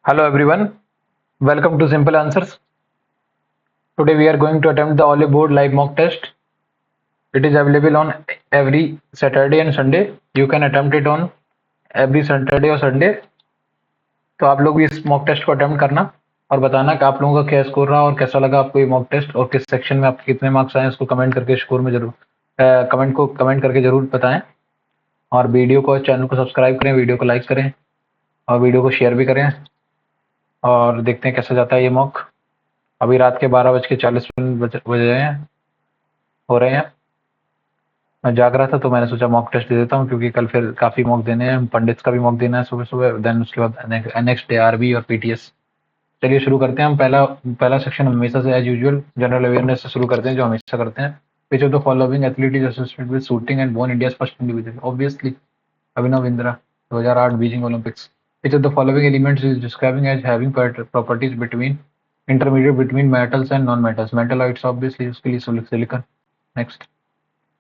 Hello everyone, welcome to Simple Answers. Today we are going to attempt the Olive Board live mock test. It is available on every Saturday and Sunday. You can attempt it on every Saturday or Sunday. तो आप लोग भी इस mock test को attempt करना और बताना कि आप लोगों का क्या स्कोर रहा और कैसा लगा आपको ये मॉक टेस्ट और किस सेक्शन में आपके कितने मार्क्स आए उसको कमेंट करके स्कोर में जरूर कमेंट करके जरूर बताएं और वीडियो को चैनल को सब्सक्राइब करें, वीडियो को लाइक करें और वीडियो को शेयर भी करें और देखते हैं कैसा जाता है ये मॉक। अभी रात के 12:40 बजे हो रहे हैं। मैं जाग रहा था तो मैंने सोचा मॉक टेस्ट दे देता हूँ क्योंकि कल फिर काफ़ी मॉक देने हैं, पंडित्स का भी मॉक देना है सुबह सुबह, देन उसके बाद नेक्स्ट डे आरबी और पीटीएस। चलिए शुरू करते हैं। हम पहला पहला सेक्शन हमेशा से एज यूजुअल जनरल अवेयरनेस से शुरू करते हैं जो हमेशा करते हैं। Which of the following athlete is associated with shooting and born India's first individual? Obviously Abhinav Bindra, 2008 Beijing Olympics. Which of the following elements is describing as having properties between intermediate between metals and non metals? Metalloids, obviously उसके लिए silicon. Next,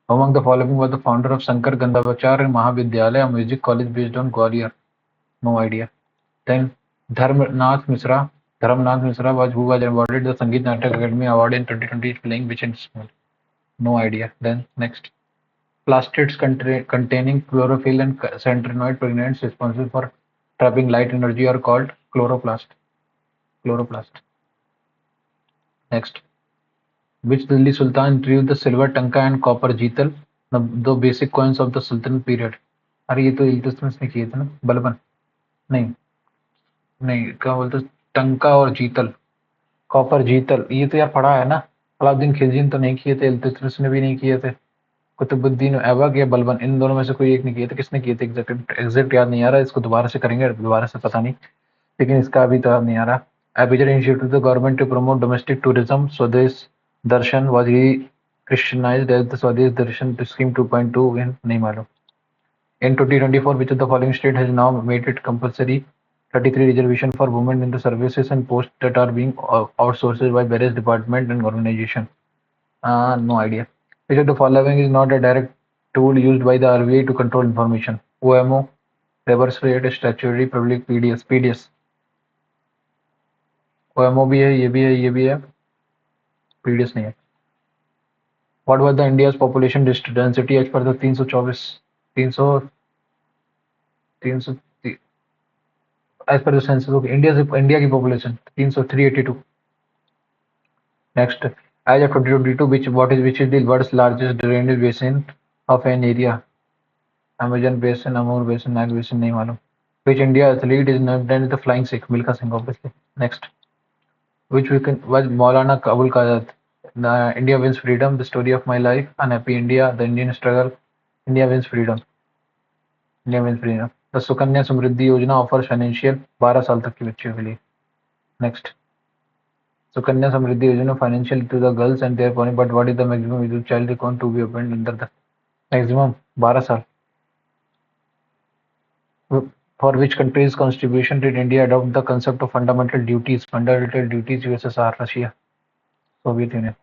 among the following was the founder of Shankar Gandharvacharya Mahavidyalaya, a music college based on Gwalior? No idea. Then Dharmnath Mishra was who was awarded the Sangeet Natak Academy Award in 2020 playing which instrument? No idea. Then next, plastids containing chlorophyll and centrinoid pigments responsible for trapping light energy are called chloroplast. Chloroplast. Next, which Delhi Sultan introduced the silver tanka and copper jeetal, the basic coins of the Sultan period? अरे ये तो इल्तुतमिश ने किए थे ना, बलबन। नहीं, नहीं क्या बोलते, टंका और जीतल, कॉपर जीतल, ये तो यार पढ़ा है ना। अलाउद्दीन खिलजी ने तो नहीं किए थे, इल्तुतमिश ने भी नहीं किए थे, कुतुबुद्दीन ऐबक या बलबन, इन दोनों में से कोई एक नहीं किए थे। किसने किए थे एग्जैक्ट याद नहीं आ रहा, इसको दोबारा से करेंगे, दोबारा से पता नहीं, लेकिन इसका अभी तो याद नहीं आ रहा। Abijah initiated the government to promote domestic tourism. Swadesh Darshan was re-Christianized as the Swadesh Darshan Scheme 2.2 in नहीं मालूम। In 2024, which of the following state has now made it compulsory 33 reservation for women in the services and posts that are being outsourced by various departments and organizations? No idea. Which of the following is not a direct tool used by the RBI to control information? OMO, reverse rate, statutory, public, PDS. OMO भी है, ये भी है, ये भी है, PDS नहीं है। What was the India's population density as per the 324 300 300 as per the census of India की population 382। Next, as of 2022, which is the world's largest drainage basin of an area? Amazon basin, Amur basin, Nile basin, नहीं मालूम। Which India athlete is named as the flying Sikh? Milkha Singh, obviously. Next, which weekend was Maulana Abul Qadir? The India wins freedom, the story of my life, unhappy India, the Indian struggle, India wins freedom, India wins freedom. The Sukanya Samriddhi Yojana offers financial 12 साल तक के बच्चों के लिए। Next, Sukanya Samriddhi Yojana financial to the girls and their parents, but what is the maximum age of child account to be opened under the maximum 12 साल? For which country's constitution did India adopt the concept of fundamental duties? Fundamental duties USSR, Russia, Soviet Union.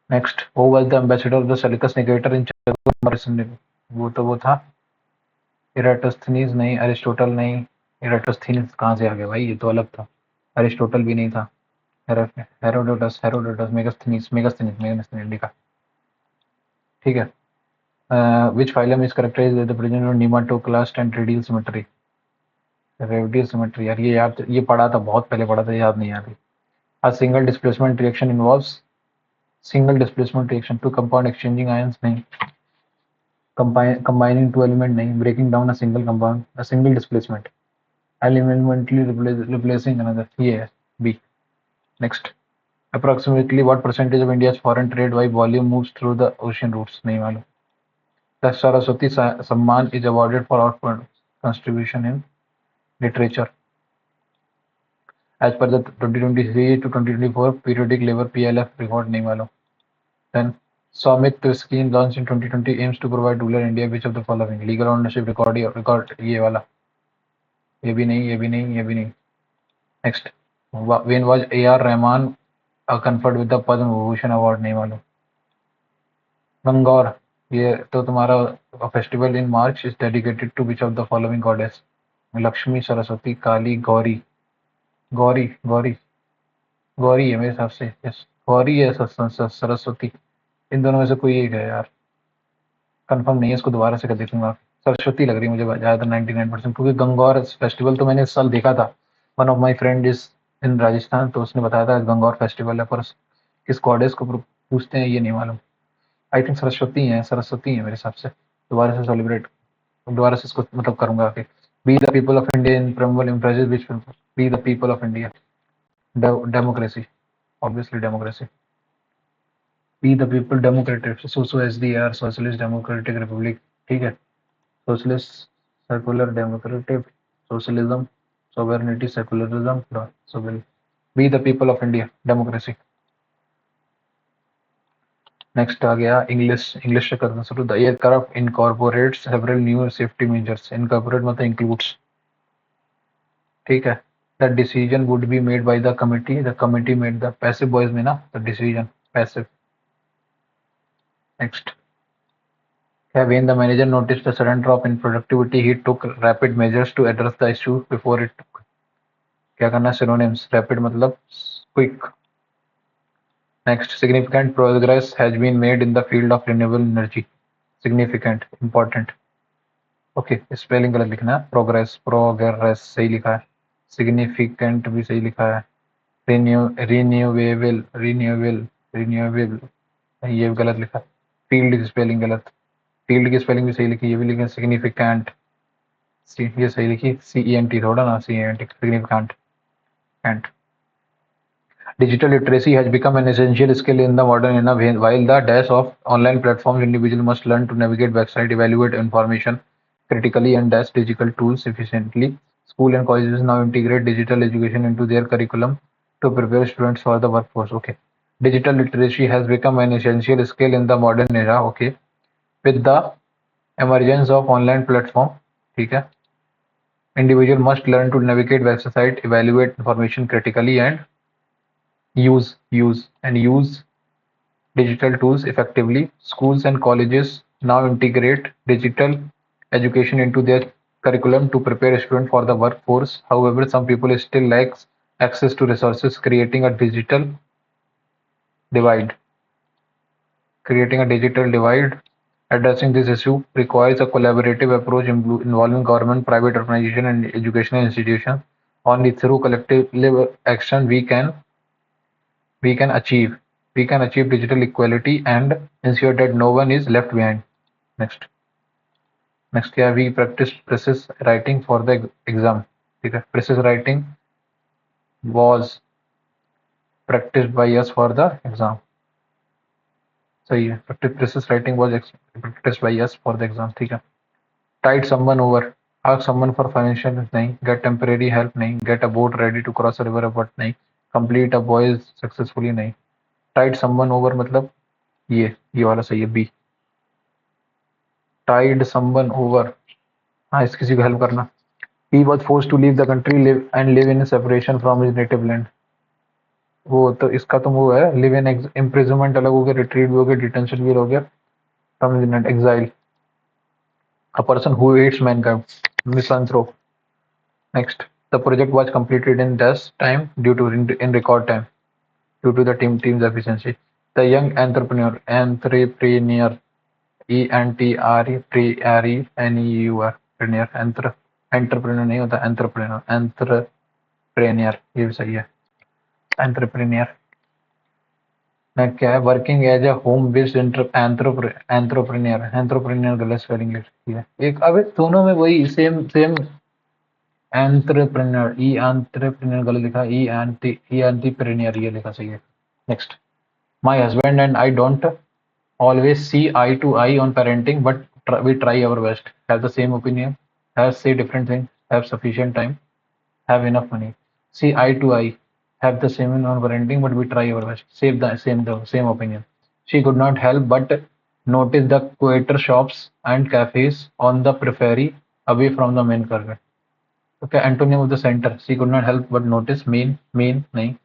Next, who was the ambassador of the Seleucus Nicator in Czechoslovakia? वो था इराटोस्थनीज, नहीं, Aristotle नहीं, इराटोस्थनीज कहाँ से आ गया भाई, ये तो अलग था, अरिस्टोटल भी नहीं था, हेरोडोटस हेरोडोटस मेगास्थनीज मेगास्थनीज मेगास्थनीज लिखा, ठीक है। which phylum is characterized by the presence of nematoclast and radial symmetry? Radial symmetry, यार ये पढ़ा था, बहुत पहले पढ़ा था, याद नहीं आ रही। A single displacement reaction involves single displacement reaction to compound exchanging ions, नहीं, combining two element, नहीं, breaking down a single compound, a single displacement, elementally replacing another, ये है B. Next, approximately what percentage of India's foreign trade by volume moves through the ocean routes? नहीं मालूम। The Saraswati Samman is awarded for output contribution in literature as per the 2023 to 2024 periodic labor PLF record, नहीं मालूम। Then Swamiत्व scheme launched in 2020 aims to provide rural India which of the following? Legal ownership record, ये वाला, ये भी नहीं, ये भी नहीं, ये भी नहीं। Next, when was A.R. Rahman conferred with the Padma Bhushan award? नहीं मालूम। गंगौर, ये तो तुम्हारा festival in March is dedicated to which of the following goddess? Lakshmi, Saraswati, Kali, Gauri, Gauri Gauri Gauri है मेरे हिसाब से, यस गौरी है सरस्वती, इन दोनों में से कोई एक है यार, कंफर्म नहीं है, इसको दोबारा से कर देखूंगा। सरस्वती लग रही है मुझे ज़्यादा 99%, क्योंकि गंगौर फेस्टिवल तो मैंने इस साल देखा था। One of my friend is in Rajasthan, तो उसने बताया था गंगौर फेस्टिवल है, पर किस गॉडेस को पूछते हैं ये नहीं मालूम। आई थिंक सरस्वती है मेरे हिसाब से। दोबारा से सेलिब्रेट, दोबारा से इसको मतलब करूंगा कि be the people of India in प्रमोल impressive which, be the people of India, democracy, obviously democracy, be the people democratic, so so S D R socialist democratic republic, ठीक है, socialist, secular, democratic, socialism, sovereignty, secularism, so will be the people of India, democracy. Next आ गया English, English से करना शुरू। The aircraft incorporate several new safety measures, incorporate मतलब includes, ठीक है। The decision would be made by the committee made the passive voice में ना, the decision passive. Next, when the manager noticed a sudden drop in productivity, he took rapid measures to address the issue before it, क्या करना, synonyms, rapid मतलब quick। Next, significant progress has been made in the field of renewable energy, significant, important, okay spelling गलत लिखना है, progress सही लिखा है, significant भी सही लिखा है, रिन्यूएबल रिन्यूएबल रिन्यूएबल ये भी गलत लिखा है, फील्ड की स्पेलिंग गलत, फील्ड की स्पेलिंग भी सही लिखी, ये भी लिखा सिग्निफिकेंट, ये सही लिखी, CENT थोड़ा ना, CENT significant and. Digital literacy has become an essential skill in the modern era. While the dash of online platforms, individuals must learn to navigate website, evaluate information critically, and dash digital tools efficiently. School and colleges now integrate digital education into their curriculum to prepare students for the workforce. Okay, digital literacy has become an essential skill in the modern era. Okay, with the emergence of online platform, ठीक है, individual must learn to navigate website, evaluate information critically, and use digital tools effectively. Schools and colleges now integrate digital education into their curriculum to prepare students for the workforce. However, some people still lack access to resources, creating a digital divide. Creating a digital divide. Addressing this issue requires a collaborative approach involving government, private organizations, and educational institutions. Only through collective action we can achieve digital equality and ensure that no one is left behind. Next क्या है, we practice precise writing for the exam, ठीक है, precise writing was practiced by us for the exam, सही है, precise writing was practiced by us for the exam, ठीक है। tide someone over, ask someone for financial नहीं, get temporary help नहीं, get a boat ready to cross a river but नहीं, complete a voyage successfully नहीं, tide someone over मतलब ये वाला सही है, B, tide someone over, हाँ इस किसी को हेल्प करना। He was forced to leave the country, live in separation from his native land. वो तो इसका तो वो है, लिव इन इम्प्रिजनमेंट अलग हो गया, रिट्रीट भी हो गया, डिटेंशन भी हो गया, from exile, a person who hates mankind, misanthrope. Next, the project was completed in this time due to in record time due to the team's efficiency. The young entrepreneur ENTREPRENEUR entrepreneur नहीं होता, entrepreneur ये भी सही है, entrepreneur. मैं क्या है, working as a home based entrepreneur, entrepreneur गलत स्पेलिंग लिखी है एक, अबे दोनों में वही सेम सेम, एंटरप्रेन्योर एंटरप्रेन्योर गलत लिखा, एंटरप्रेन्योर ये लिखा सही है। Next, my husband and I don't always see eye to eye on parenting, but we try our best, have the same opinion, have say different things, have sufficient time, have enough money. See eye to eye, have the same on parenting, but we try our best, save the same opinion. She could not help but notice the quieter shops and cafes on the periphery away from the main curve. Okay, antonym of the center, she could not help but notice main नहीं,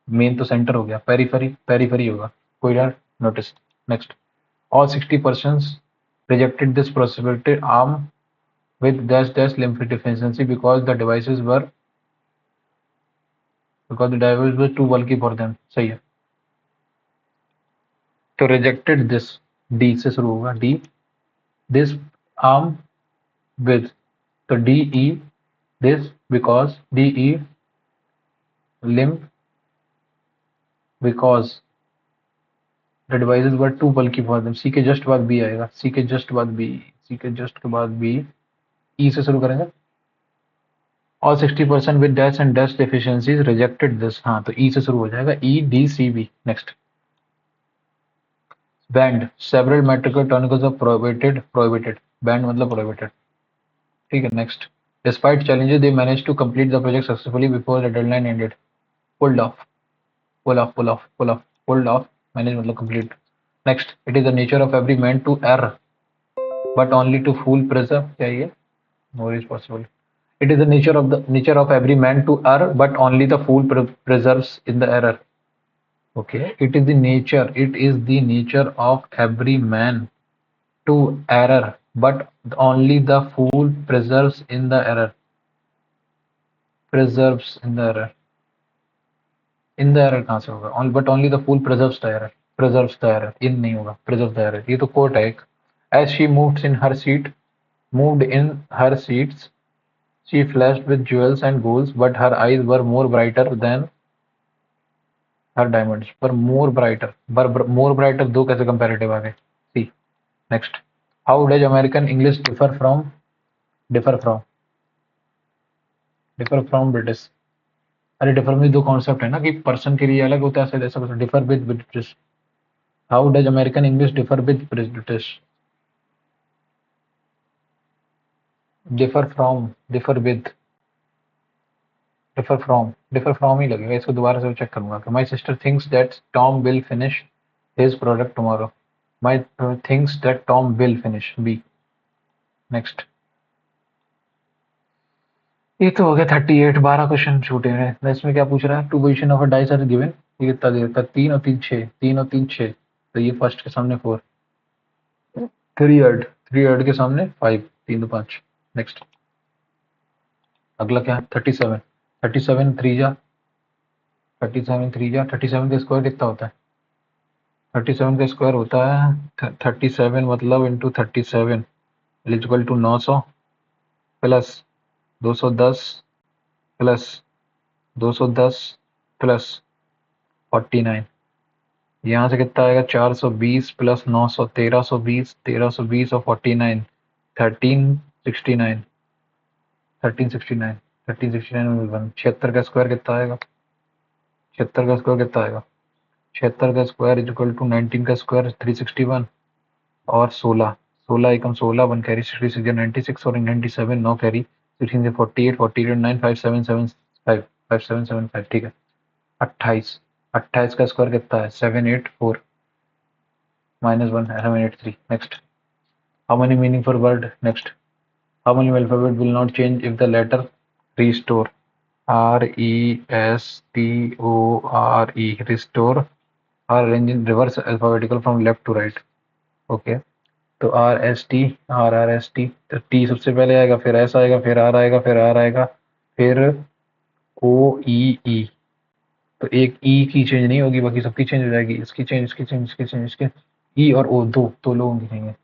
main तो centre हो गया, periphery periphery होगा, कोई notice. Next, all 60% rejected this possibility armed with dash dash lymph deficiency because the devices were because the divers was too bulky for them. सही है। तो rejected this, D से शुरू होगा, डी दिस आर्म विद, तो D E this because, D E limb because the devices were too bulky for them. C के just बाद B आएगा, सी के जस्ट बाद बी, सी के जस्ट के बाद बी, ई से शुरू करेंगे। और 60% with dash and dash deficiencies rejected this, हाँ तो ई से शुरू हो जाएगा, E D C B. Next, banned several metrical tonicals of prohibited, prohibited, banned मतलब प्रोहिबिटेड। ठीक है। Next, despite challenges they managed to complete the project successfully before the deadline ended. Pulled off, pull off, pull off, pull off, pulled off, manage मतलब complete. Next, it is the nature of every man to err but only to fool preserve, क्या ये more is possible. It is the nature of every man to err but only the fool preserves in the error. Okay, it is the nature of every man to error but only the fool preserves in the error, preserves in the error, in the error कहाँ से होगा, but only the fool preserves the error, preserves the error, in नहीं होगा, preserve the error. ये तो quote है एक। As she moved in her seat, moved in her seats, she flashed with jewels and goals but her eyes were more brighter than her diamonds, पर more brighter, पर more brighter दो कैसे comparative आ गए। C. Next, how does American English differ from British. अरे differ में दो concept है ना, कि पर्सन के लिए अलग होता है, ऐसा ऐसा differ with British. How does American English differ with British, differ from, differ with, differ from ही लगेगा, इसको दोबारा से चेक करूंगा। कि my sister thinks that Tom will finish his product tomorrow, my thinks that Tom will finish, B. Next, ये तो हो गया 38, 12 क्वेश्चन छूटे हैं। इसमें क्या पूछ रहा है, two position of a dice are given, ये कितना देर का, 3 और 3 6, 3 और 3 6, तो ये फर्स्ट के सामने 4, 3 ऐड के सामने 5, 3 तो 5। नेक्स्ट, अगला क्या है, 37, 37 3 जा, 37 3 जा, 37 का स्क्वायर कितना होता है, 37 का स्क्वायर होता है 37 मतलब into 37 equal to 900 plus 210 plus 210 plus 49, यहाँ से कितना आएगा, 420 प्लस 900, 1320, 1320 और 49, 1369, 1369, 1369 76 का स्क्वायर कितना आएगा, 76 का स्क्वायर कितना आएगा, 76 का स्क्वायर इक्वल टू 19 का स्क्वायर 361 और 16, 16 एकम 16, 1 कैरी 66 96 और 97 9 कैरी 16 से 48, 48 9 5775, 5775। ठीक है। 28, 28 का स्क्वायर कितना है, 784 minus 1 783। next, how many meaningful word, next, how many alphabet will not change if the letter restore, restore, restore are arranged in reverse alphabetical from left to right। okay, तो R S T, R S T, तो T सबसे पहले आएगा, फिर S आएगा, फिर are आएगा, फिर आर आएगा, फिर ओ ई ई, तो एक ई की चेंज नहीं होगी, बाकी सबकी चेंज हो जाएगी, इसकी चेंज, इसकी चेंज, इसकी चेंज, इसकी, ई और ओ दो लोगों की चेंज है,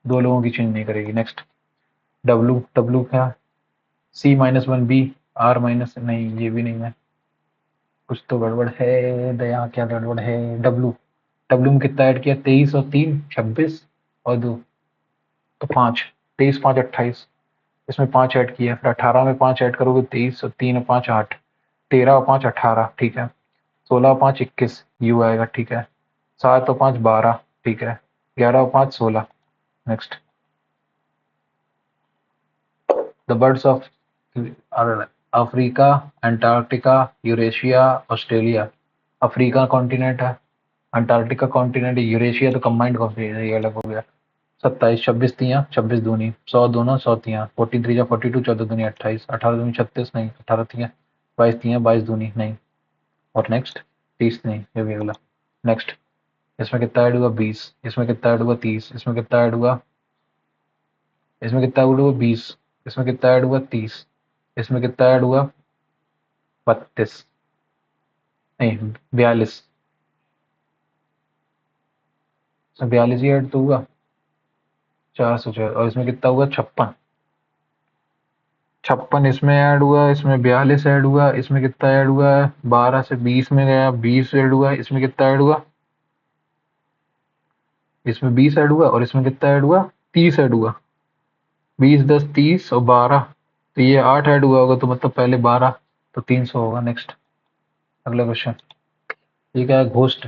दो लोगों की चेंज नहीं करेगी। नेक्स्ट, डब्लू, डब्लू क्या, C minus one B, R minus, नहीं ये भी नहीं है, कुछ तो गड़बड़ है दया, क्या गड़बड़ है, डब्लू, डब्लू में कितना ऐड किया, 23 और 3 26 और 2 तो 5, 23 5 28, इसमें 5 ऐड किया, फिर 18 में 5 ऐड करोगे, 23 और 3 और 5 8, 13 और 5 18, ठीक है, 16 और 5 21 यू आएगा, ठीक है, 7 और 5 12, ठीक है, 11 और 5 16। Next, the birds of Africa, Antarctica, Eurasia, Australia. Africa continent है, अंटार्कटिका कॉन्टिनेंट, यूरेशिया तो कंबाइंड कॉन्टिनेंट, ये अलग हो गया। 27 26 तियाँ 26 दूनी 100 दोनों 100 तियाँ 43 या 42 14 दूनी 28 18 दूनी 36 नहीं 18 तियाँ 22 तियाँ 22 दूनी नहीं, और नेक्स्ट 30 नहीं, ये भी अगला। नेक्स्ट, इसमें कितना ऐड हुआ 20, इसमें कितना ऐड हुआ 30, इसमें कितना ऐड हुआ, इसमें कितना ऐड हुआ 20, इसमें कितना ऐड हुआ 30, इसमें कितना ऐड हुआ 32 नहीं 42, 42 ही ऐड तो हुआ 404 और इसमें कितना हुआ 56, 56 इसमें ऐड हुआ, इसमें 42 ऐड हुआ, इसमें कितना ऐड हुआ है 12 से 20 में गया 20 ऐड हुआ, इसमें कितना ऐड हुआ, इसमें 20 ऐड हुआ और इसमें कितना ऐड हुआ 30 ऐड हुआ, 20 10 30 और 12, तो ये 8 ऐड हुआ होगा तो मतलब पहले 12, तो 300 होगा। नेक्स्ट अगला क्वेश्चन, ये क्या है घोस्ट,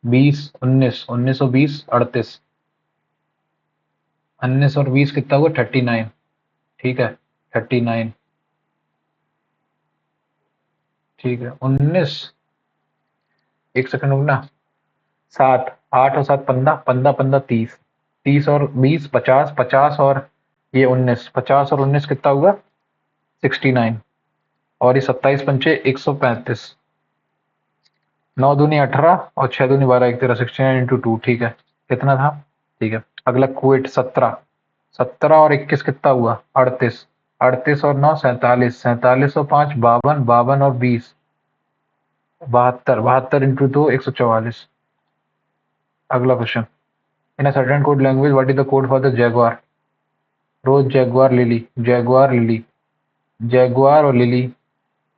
20 19 19 और 20 38, 19 और 20 कितना हुआ 39, ठीक है 39, ठीक है 19, एक सेकंड रुकना, 7 8 और 7 15 15 15 30, 30 और 20 50 50 और ये 19, 50 और 19 कितना हुआ 69, और ये 27 पंचे 135, 9 दूनी 18 और 6 दूनी 12 एक तेरह 69 इंटू 2, ठीक है कितना था, ठीक है। अगला क्वेट 17, 17 और 21 कितना हुआ 38, 38 और 9 47, 47 और 5 52, 52 और 20 72, 72 इंटू 2 144। अगला question, in a certain code language what is the code for the jaguar, rose jaguar lily, jaguar lily, jaguar और लिली,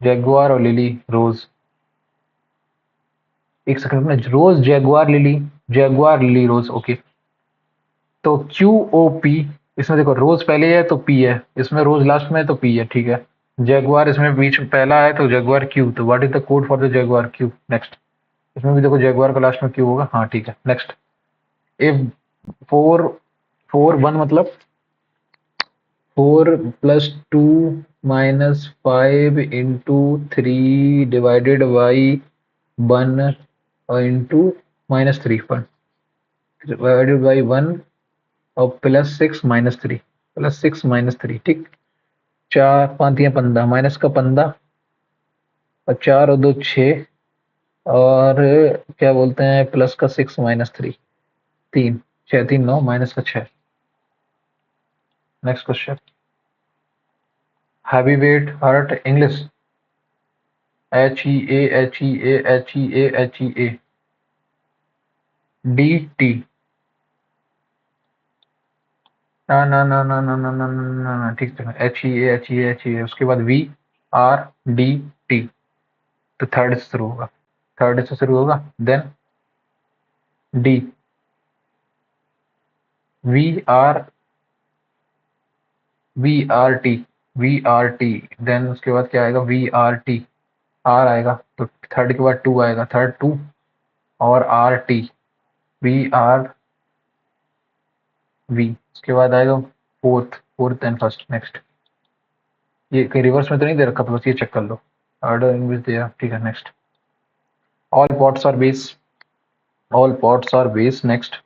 जैगुआर और लिली रोज, एक सेकंड में, rose jaguar lily, jaguar lily rose, okay. तो Q O P, इसमें देखो रोज पहले है तो पी है, इसमें रोज लास्ट में है तो पी है, ठीक है। जैगुआर इसमें बीच में पहला है तो जैगुआर क्यू, तो what is the code for the Jaguar Q, next. इसमें भी देखो जैगुआर का लास्ट में क्यू होगा, हाँ ठीक है नेक्स्ट। इफ 4 4 1 मतलब 4 plus 2 minus 5 into 3 divided by 1 और इंटू माइनस 3 डिवाइडेड बाई 1 और प्लस 6 माइनस 3, प्लस 6 माइनस 3, ठीक। 4 5 या 15 माइनस का 15 और 4 और 2 6 और क्या बोलते हैं प्लस का 6 माइनस 3 3, 6 3 9 माइनस का 6। Next question, heavy weight hurt English, H E A H E A H E A H E A D T, ना ना ना ना ना ना ना ना ना, ठीक है H E A H E A H E A, उसके बाद वी आर डी टी, तो थर्ड से शुरू होगा, थर्ड से शुरू होगा, then D, V R, V R T, V R T, then उसके बाद क्या आएगा वी आर टी, आर आएगा तो थर्ड के बाद टू आएगा, थर्ड टू और R T, V R V, उसके बाद आएगा fourth, fourth and first. Next, ये कहीं रिवर्स में तो नहीं दे रखा, बस ये चेक कर लो, ऑर्डर इन विच दिया, ठीक है next. All pots are base, all pots are base, next.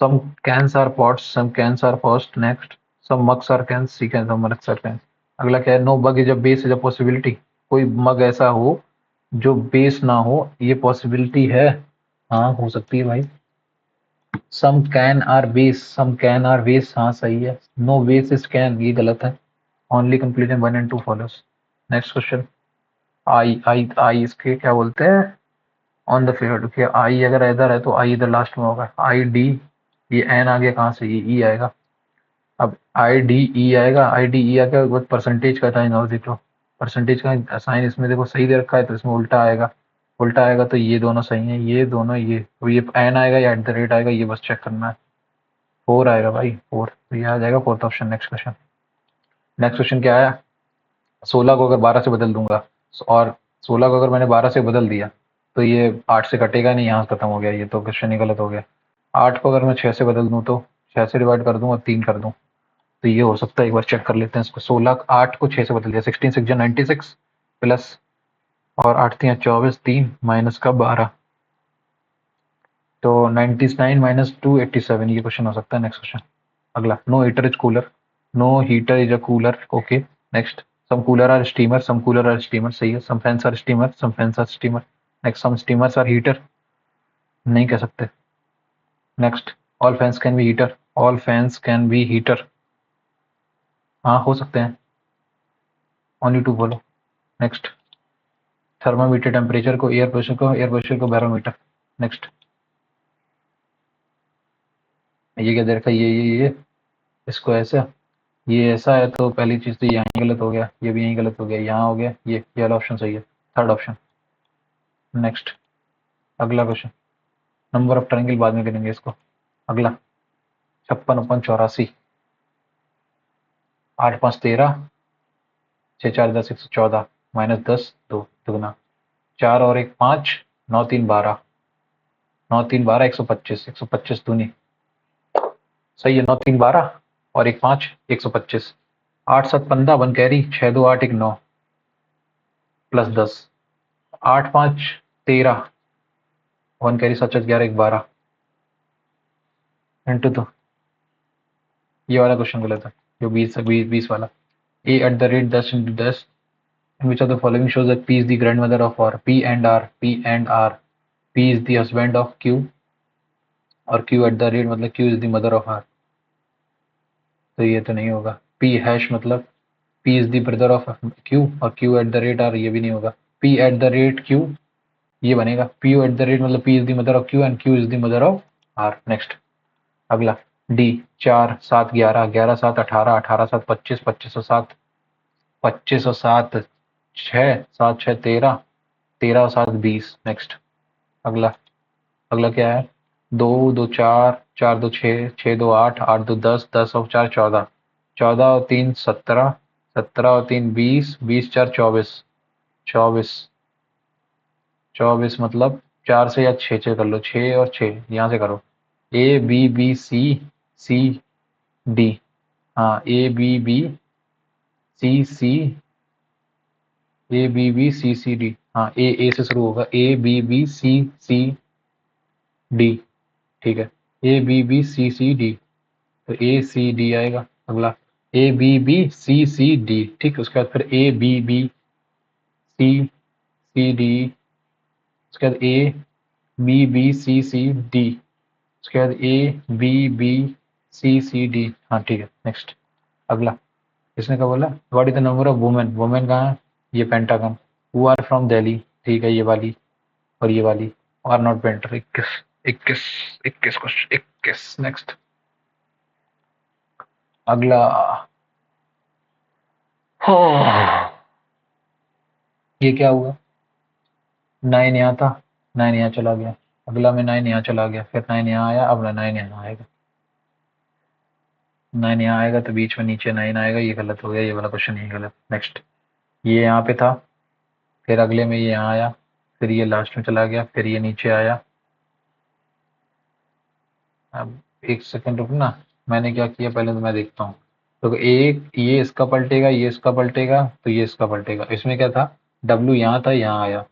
Some cans are pots, some cans are post, next. Some mugs are cans, see can, some mugs are cans। अगला क्या है, no bug is a base is a possibility, कोई mug ऐसा हो जो base ना हो, ये पॉसिबिलिटी है, हाँ हो सकती है भाई। Some can are base, some can are base, हाँ सही है। नो बेस इज कैन, ये गलत है। Only conclusion 1 and 2 follows. Next question, I I I इसके क्या बोलते हैं, ऑन द फेवर, देखिए आई अगर इधर है तो आई इधर लास्ट में होगा, आई डी, ये एन आ गया कहाँ से, ये ई आएगा, अब आई डी ई आएगा, आई डी ई आएगा वो परसेंटेज का साइन, और देखो परसेंटेज का साइन इसमें देखो सही दे रखा है तो इसमें उल्टा आएगा, उल्टा आएगा तो ये दोनों सही है, ये दोनों, ये तो ये एन आएगा या एट द रेट आएगा, ये बस चेक करना है। 4 आएगा भाई 4, तो ये आ जाएगा fourth option. Next question, next question क्या है, 16 को अगर 12 से बदल दूंगा, और 16 को अगर मैंने 12 से बदल दिया तो ये 8 से कटेगा नहीं, यहाँ खत्म हो गया, ये तो क्वेश्चन ही गलत हो गया। 8 को अगर मैं 6 से बदल दूं तो 6 से डिवाइड कर दूं और 3 कर दूं, तो ये हो सकता है, एक बार चेक कर लेते हैं इसको। 16 8 को 6 से बदल दिया, 16 6 96 प्लस और 8 3 24, 3 माइनस का 12, तो 99 माइनस 2 87, ये क्वेश्चन हो सकता है। नेक्स्ट क्वेश्चन, अगला, no heater is cooler, no heater is a cooler, okay next. Some cooler are steamer, some cooler are steamer, सही है। Some fans are steamer, some fans are steamer, next. Some steamers are heater, नहीं कह सकते। Next, all fans can be heater, all fans can be heater, हाँ हो सकते हैं, only two बोलो। नेक्स्ट, थर्मामीटर टेम्परेचर को, एयर प्रेशर को बैरोमीटर। नेक्स्ट, ये क्या दे रखा है, ये इसको ऐसा, ये ऐसा है तो पहली चीज तो यहाँ गलत हो गया, ये भी यहीं गलत हो गया, यहाँ हो गया, ये वाला ऑप्शन सही है, थर्ड ऑप्शन। नेक्स्ट, अगला क्वेश्चन, नंबर ऑफ ट्रायंगल बाद में करेंगे इसको। अगला, 56 × 84, 8×5 = 13, 6×4 = 10, 114, -10 2 दुगना, 4 और 1 5, 9 3 12, 9 3 12, 125, 125 दूनी, सही है, 9 3 12 और 1 5, 125, 8 7 15, 1 कैरी, 6 2 8, 1 9 +10, 8 5 13, 1 कैरी, 7 7 11, 1 12 इंटू 2, ये वाला क्वेश्चन गलत है, जो 20 वाला। a@10 × 10, in which of the following shows that P is the grandmother of R? P and R. P is the husband of Q और Q@ मतलब Q is the mother of R, तो ये तो नहीं होगा। P# मतलब P is the brother of Q और Q@R, ये भी नहीं होगा। P@Q ये बनेगा, P@, मतलब P is the mother of Q and Q is the mother of R। Next, अगला, D, 4 7 11, 11 7 18, 18 7 25, 25 और 7, 25 और 7 6, 7 6 13, 13 और 7 20। नेक्स्ट, अगला, अगला क्या है, 2 2 4, 4 2 6, 6 2 8, 8 2 10, 10 और 4 14, 14 और 3 17, 17 और 3 20, 20 4 24, 24, 24 मतलब 4 से या 6 6 कर लो, 6 और 6 यहाँ से करो, A B B C C D, हाँ ABBCCD, हाँ ए से शुरू होगा, ABBCCD, ठीक है, ABBCCD, तो ACD आएगा। अगला, ABBCCD, ठीक, उसके बाद फिर ABBCCD, उसके बाद ABBCCD, उसके बाद ABBCCD, हाँ ठीक है। नेक्स्ट, अगला, इसने क्या बोला, what is the number of women, women कहाँ है, ये pentagon, who are from Delhi, ठीक है, ये वाली और ये वाली, are not painter, 21 21 21 question 21। Next, अगला, ये क्या हुआ, 9 यहाँ था, 9 यहाँ चला गया, अगला में 9 यहाँ चला गया, फिर 9 यहाँ आया, अब 9 यहाँ आएगा, 9 यहाँ आएगा तो बीच में नीचे 9 आएगा, ये गलत हो गया, ये वाला क्वेश्चन ही गलत। नेक्स्ट, ये यहाँ पे था, फिर अगले में ये यहाँ आया, फिर ये लास्ट में चला गया, फिर ये नीचे आया। अब एक सेकंड रुकना, मैंने क्या किया पहले तो मैं देखता हूँ। तो एक ये इसका पलटेगा, ये इसका पलटेगा, तो ये इसका पलटेगा। इसमें क्या था, W यहाँ था, यहाँ आया,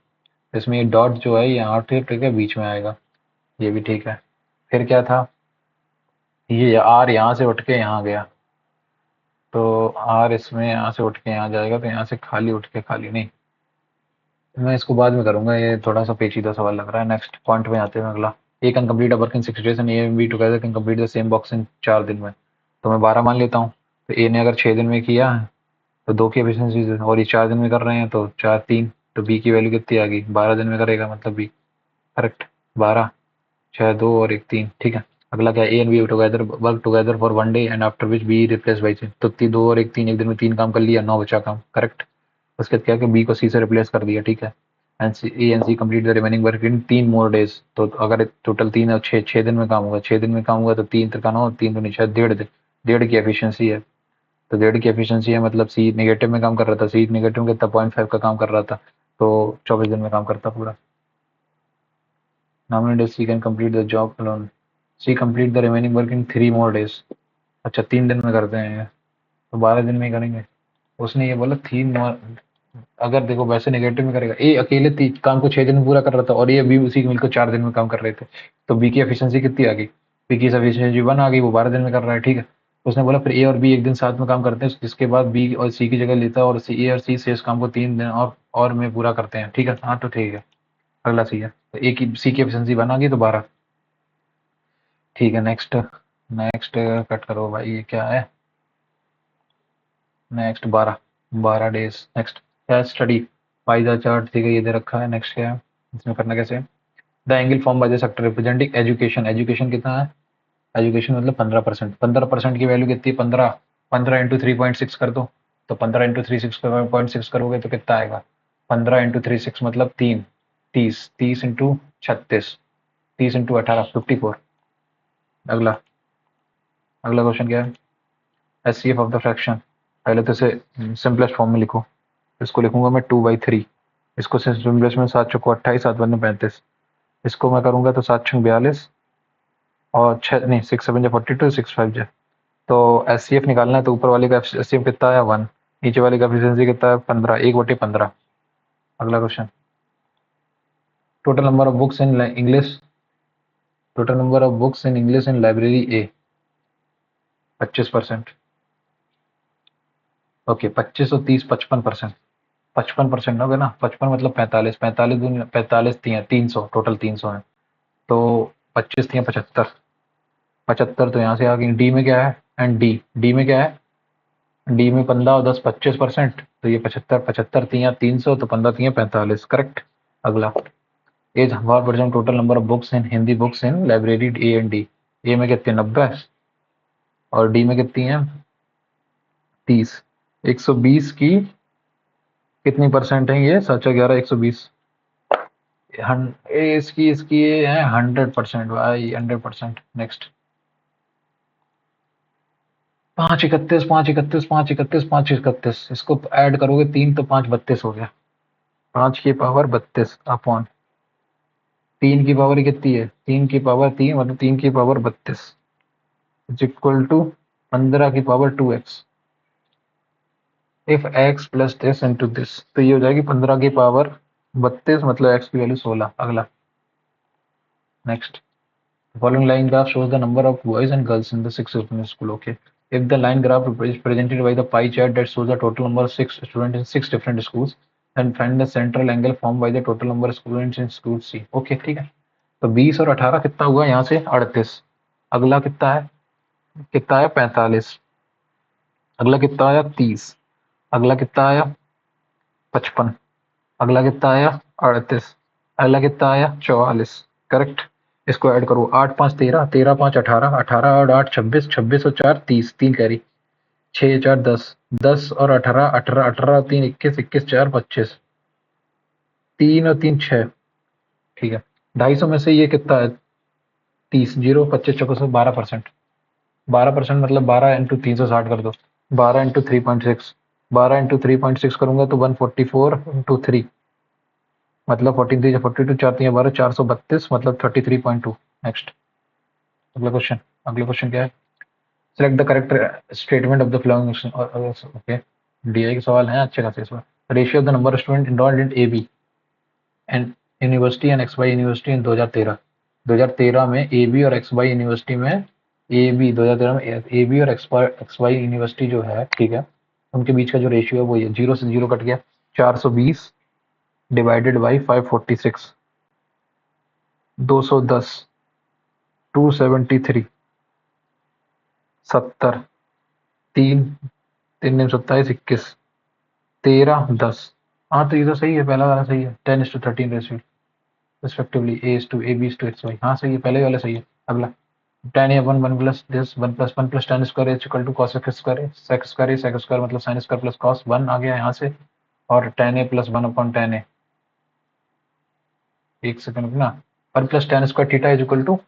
इसमें ये डॉट जो है यहाँ ठीक है बीच में आएगा, ये भी ठीक है। फिर क्या था, ये R यहाँ से उठ के यहाँ गया, तो R इसमें यहाँ से उठ के यहाँ जाएगा, तो यहाँ से खाली उठ के खाली नहीं, मैं इसको बाद में करूंगा, ये थोड़ा सा पेचीदा सवाल लग रहा है। नेक्स्ट पॉइंट में आते हैं। अगला, A can complete a work in 6 days and A and B together can complete the same box in 4 दिन में, तो मैं 12 मान लेता हूँ। तो ए ने अगर 6 दिन में किया है तो 2 की एफिशिएंसी, और ये 4 दिन में कर रहे हैं तो 4 3, तो बी की वैल्यू कितनी आ गई, 12 दिन में करेगा मतलब बी, करेक्ट, 12 6 2 और 1 3, ठीक है। अगला क्या, A and B together work together for 1 day and after which B replace by C, तो 2 और 1 3, एक दिन में 3 काम कर लिया, 9 बचा काम, करेक्ट। उसके बाद क्या कि बी को सी से रिप्लेस कर दिया, ठीक है। And C complete the remaining work in 3 more days, तो अगर टोटल 3 और 6 6 दिन में काम होगा, 6 दिन में काम हुआ तो 3 त्रिका 9, 3 दूनी 6, 1.5 1.5 की एफिशिएंसी है, तो 1.5 की एफिशिएंसी है मतलब सी नेगेटिव में काम कर रहा था, सी नेगेटिव में कितना 0.5 का काम कर रहा था, तो 24 दिन में काम करता पूरा। Nominal days C can complete the job alone, C complete the remaining work in 3 more days, अच्छा 3 दिन में करते हैं तो 12 दिन में ही करेंगे। उसने ये बोला 3 मोर, अगर देखो वैसे नेगेटिव में करेगा, ए अकेले काम को 6 दिन में पूरा कर रहा था और ये बी उसी मिलकर 4 दिन में काम कर रहे थे, तो बी की एफिशिएंसी कितनी आ गई, बी की एफिशिएंसी 1 आ गई, वो 12 दिन में कर रहा है, ठीक है। उसने बोला फिर ए और बी एक दिन साथ में काम करते हैं, जिसके बाद बी और सी की जगह लेता है और सी ए और सी से इस काम को 3 दिन और में पूरा करते हैं, ठीक है, हाँ तो ठीक है, अगला सी है, तो ए की सी की एफिशिएंसी 1 आ गई तो 12, ठीक है। नेक्स्ट, नेक्स्ट कट करो भाई, ये क्या है, नेक्स्ट 12 12 डेज। नेक्स्ट, स्टडी पाइजा चार्ट ठीक है, ये दे रखा है। नेक्स्ट क्या है, इसमें करना कैसे है? The angle form by the sector representing education, education कितना है? एजुकेशन मतलब 15%, 15% की वैल्यू कितनी है? 15, 15 इंटू 3.6 कर दो, तो 15 इंटू 3.6 करोगे तो कितना आएगा? 15 इंटू 3.6 मतलब 3, 30, 30 इंटू 36, 30 इंटू 18, 54। अगला, अगला क्वेश्चन क्या है? H C F of the fraction, पहले तो इसे सिंपलेस्ट फॉर्म में लिखो। इसको लिखूंगा मैं 2/3, इसको सिंपलेस्ट में 7 चौको 28, 7 बनने 35, इसको मैं करूंगा तो 7 छंग 42 और 6 नहीं 6 7 जा 42, 6 5 जा, तो एस सी एफ निकालना है तो ऊपर वाले का एस सी एफ कितना है? 1, नीचे वाले का एफिशिएंसी कितना है? 15, 1/15। अगला question, total number of books in English, total number of books in English in library A 25%। Okay 25 और 30 55%, 55% हो गया ना, 55 मतलब 45, 45 दूनी 45 300, टोटल 300 है, तो 25 थी 75, 75 तो यहाँ से आ गई। डी में क्या है? एंड डी, डी में क्या है? डी में 15 और 10 25%, तो ये 75, 75 तियाँ 300, तो 15 तियाँ 45, करेक्ट। अगला, एज हमार version total number of books in Hindi books in library A and D, A में कितनी 90 और डी में कितनी है 30, 120 की कितनी परसेंट है? ये 711, 120, इसकी ये है 100% भाई, 100%। नेक्स्ट, 5 31, 5 31, 5 31, 5 31, इसको ऐड करोगे 3 तो 5 32 हो गया, 5 की पावर 32 अपॉन 3 की पावर कितनी है? 3 की पावर 3 मतलब 3 की पावर 32 इज इक्वल टू 15 की power 2x। If x plus this into this, तो ये हो जाएगी 15 की पावर 32 मतलब x की वैल्यू 16। अगला, next, following line graph shows the number of boys and girls in the six different school. Okay, if the line graph is presented by the pie chart that shows the total number of six students in six different schools, then find the central angle formed by the total number of students in school C. Okay, ठीक है, तो 20 और 18 कितना हुआ यहाँ से? 38। अगला कितना है? कितना है? 45। अगला कितना आया? 30। अगला कितना आया? 55। अगला कितना आया? 38। अगला कितना आया? 44। करेक्ट। इसको ऐड करो, 8 5 13, 13 5 18, 18 और 8 26, 26 और 4 30, 3 कैरी, 6 4 10, 10 और 18, 18, 18 और 3 21, 21 4 25, 3 और 3 6, ठीक है। 250 में से ये कितना है? 30, 0 25 चौको से 12%, 12% मतलब 12 इंटू 360 कर दो, 12 इंटू 3.6, 12 इंटू 3.6 करूंगा तो 144 इंटू 3 मतलब 14 3 42, 4 3 12, 432 मतलब 33.2। नेक्स्ट, अगला क्वेश्चन, अगला क्वेश्चन क्या है? Select the correct statement of the following. Okay, DI के सवाल हैं अच्छे खासे इसमें। Ratio of the number of student enrolled in AB and university and X Y university in 2013, 2013 में एबी और एक्स वाई यूनिवर्सिटी में, एबी 2013 में एबी और एक्स वाई यूनिवर्सिटी जो है, ठीक है, उनके बीच का जो रेशियो है वो ये 0 से 0 कट गया, 420 डिवाइडेड बाई 546, 210, 273, 70, 3, 3 27 21, 13 10। हाँ तो ये तो सही है, पहला वाला सही है, 10:13 ratio respectively A is to A B is to X Y. हाँ सही है, पहले वाला सही है। अगला, 10 या 1 1 plus this 1 plus 10 square is equal to cos X square, sec square sec square मतलब साइन स्क्वायर प्लस कॉस 1 आ गया यहाँ से, और 10a प्लस 1/10a, एक सेकंड ना, 1 plus 10 square theta is equal to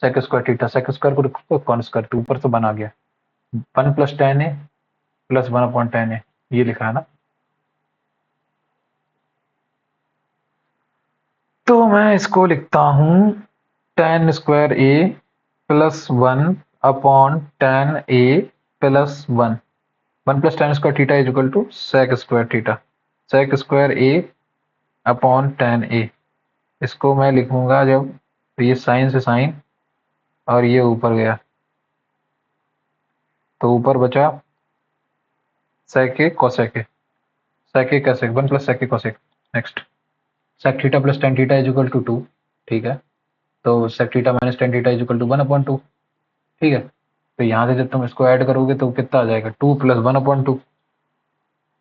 sec square theta, sec square को रखो कॉन स्क्वायर, तो ऊपर से 1 आ गया, 1 प्लस 10a प्लस 1/10a, ये लिखा है ना। तो मैं इसको लिखता हूँ 10 square a plus 1/10a plus 1, 1 plus 10 square theta is equal to sec square theta, sec square a/10a। इसको मैं लिखूंगा जब, तो ये साइन से साइन और ये ऊपर गया, तो ऊपर बचा sec A cosec A, sec A cosec 1 plus sec A cosec. Next, sec theta plus tan theta is equal to 2, ठीक है, तो sec theta minus tan theta is equal to 1/2, ठीक है। तो यहाँ से जब तुम इसको ऐड करोगे तो कितना आ जाएगा? 2 plus 1/2,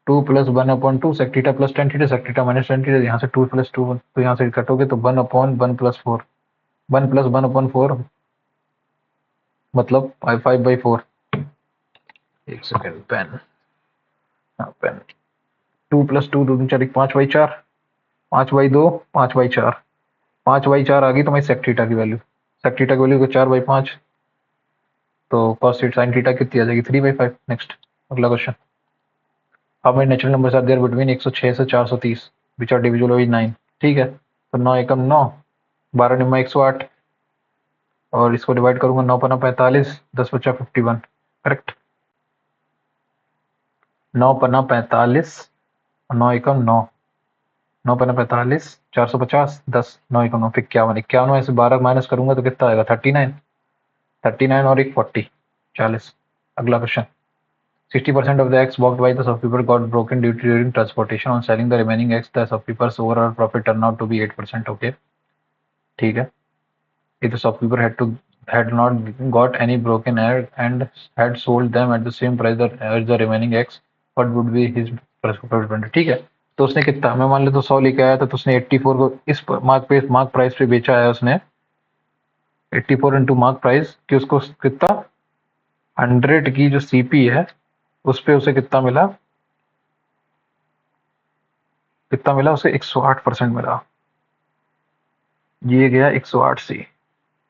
2 plus 1/2 sec theta plus tan theta sec theta minus tan theta, यहाँ से 2 प्लस 2 तो यहाँ से कटोगे तो 1/1 प्लस 4 1 प्लस 1/4 मतलब 5/4। एक सेकेंड, पेन, हाँ पेन। 2 प्लस 2 2 4 5/4 5/2 5/4 5/4 आ गई तुम्हारी सेक थीटा की वैल्यू। सेक थीटा की वैल्यू को 4/5 तो कॉस साइन थीटा कितनी आ जाएगी 3/5। नेक्स्ट अगला question. How many natural numbers are there between 106 से 430 विच आर डिविजिबल बाई 9। ठीक है, तो 9 एकम 9, 12 निम्मा 108 और इसको डिवाइड करूंगा 9 पन्ना 45, 10 बचा 51। करेक्ट, 9 पन्ना 45 और 9 एकम 9, 9 पन्ना 45, 450, 10, 9 एकम 9 51। 51 में से 12 माइनस करूंगा तो कितना आएगा 39, 39 और एक 40, 40। अगला question. 60% of the eggs walked by the shopkeeper got broken during transportation. On selling the remaining eggs, the shopkeeper's overall profit turned out to be 8%. Okay, ठीक है। If the shopkeeper had not got any broken egg and had sold them at the same price as the remaining eggs, what would be his profit? ठीक है, तो उसने कितना, मैं मान लेता हूँ 100 लेके आया था तो उसने 84 को इस मार्क प्राइस पे बेचा है उसने। 84 इंटू मार्क प्राइस कि उसको कितना 100 की जो सीपी है उस पे उसे कितना मिला, कितना मिला उसे 108% मिला। ये गया 108 सी।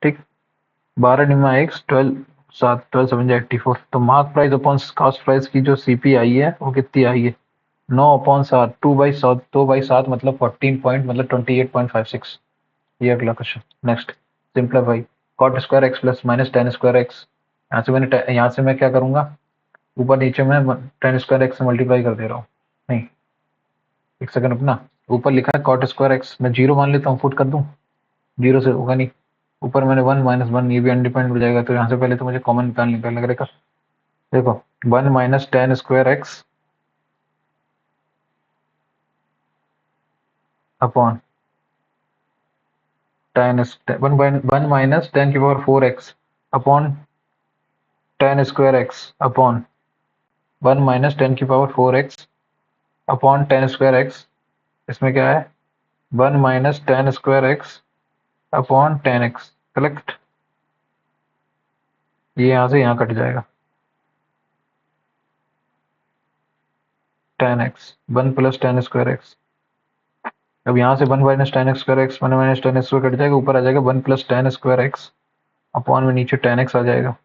ठीक, 12 निम्मा एक्स 12 7 12 7 84 तो mark price upon cost price की जो सीपी आई है वो कितनी आई है 9/7 2/7 मतलब 14 पॉइंट मतलब 28.56। ये अगला question. Next, simplify cot square X plus minus tan square X. यहाँ से मैं क्या करूंगा, ऊपर नीचे में टेन स्क्वायर एक्स से मल्टीप्लाई कर दे रहा हूँ। नहीं, एक सेकंड, अपना ऊपर लिखा है कॉट स्क्वायर एक्स, मैं जीरो मान लेता हूँ, पुट कर दूं, जीरो से होगा नहीं। ऊपर मैंने 1 माइनस 1, ये भी अनडिपेंडेंट हो जाएगा, तो यहाँ से पहले तो मुझे कॉमन निकालने लगेगा। देखो 1 minus tan square x upon tan, 1 minus tan की power 4x upon tan square x upon 1 minus tan की power 4x upon tan square x. इसमें क्या है 1 minus tan square x upon tan x. Correct, ये यहाँ से यहाँ cut जाएगा, tan x 1 plus tan square x. अब यहाँ से 1 minus tan x square x 1 minus tan x cut जाएगा, ऊपर आ जाएगा 1 plus tan square x upon में नीचे टेन एक्स आ जाएगा।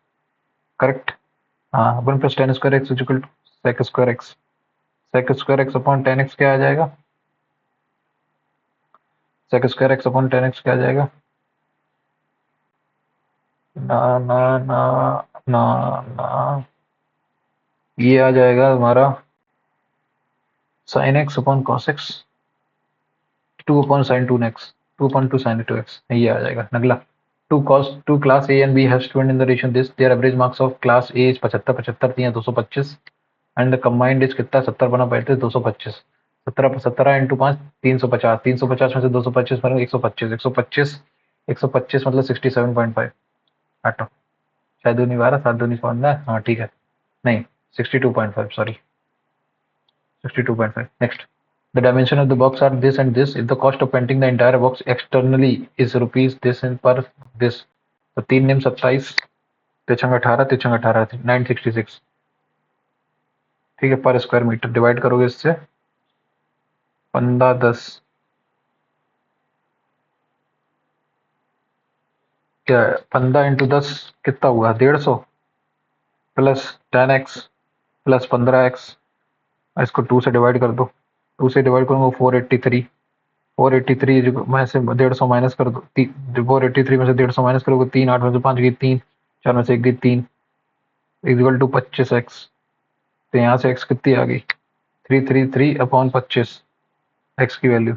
करेक्ट, हाँ 1 plus tan square X equal to sec square X. Sec square x upon tan X क्या आ जाएगा, sec square x upon tan X क्या आ जाएगा, ना ना ना ना ना, ये आ जाएगा हमारा sine X upon cos X 2 upon sine 2x 2 upon 2 sine 2x, ये आ जाएगा। अगला, two class A and B have student in the ratio this their average marks of class A is 75 75 दिए 225 एंड द कंबाइंड इज कितना 70 बना 35 225। 17 17 into 5 350, 350 में से 225 मारेंगे 125, 125 125 मतलब 67.5। काटो, शायद दूनी 12 7 दूनी 15, हाँ ठीक है, नहीं 62.5, sorry 62.5। Next, the dimension of the box are this and this. If the cost of painting the entire box externally is rupees this and per this, तो 3 निम 27, तिरछंग 18, तिरछंग 18 966। ठीक है, पर स्क्वायर मीटर डिवाइड करोगे इससे 15 10, क्या 15 इंटू 10 कितना हुआ 150 प्लस 10x प्लस 15x, इसको 2 से डिवाइड कर दो, 2 से डिवाइड करूंगा 483, 483 में से 150 माइनस कर दो, 483 में से 150 माइनस करोगे 3, 8 में से 5 गई 3, 4 में से 1 गई 3 इक्वल टू 25x। तो यहाँ से x कितनी आ गई 333 अपॉन 25, x की वैल्यू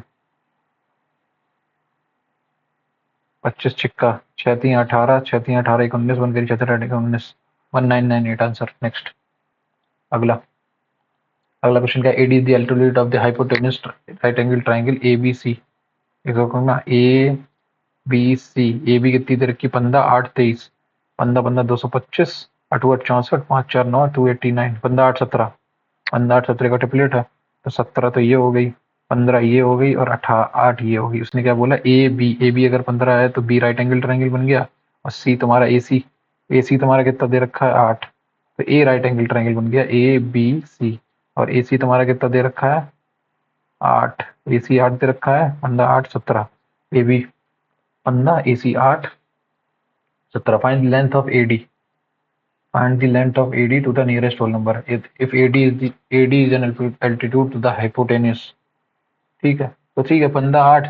25 छिक्का 6 18, 6 18 19 बन गई 6 19 1998 आंसर। नेक्स्ट, अगला अगला क्वेश्चन क्या, AD is the altitude of the hypotenuse right angle triangle ABC. इसको कहना A B C, A B कितनी दे रखी 15 8 23, 15 15 225, 8 8 64, 5 4 9 289, 15 8 17, 15 8 17 का ट्रिपलेट है, तो 17 तो ये हो गई, 15 ये हो गई और 8 ये हो गई। उसने क्या बोला, ए बी अगर 15 है तो बी राइट एंगल ट्रायंगल बन गया, और सी तुम्हारा ए सी तुम्हारा कितना दे रखा है 8, तो ए राइट एंगल ट्रायंगल बन गया ए बी सी। और ए सी तुम्हारा कितना दे रखा है 8, ए सी 8 दे रखा है, 15 8 17, A B 15 A C 8 17। Find length of A D, find the length of AD to the nearest whole number if AD is an altitude to the hypotenuse। ठीक है, तो ठीक है, 15 8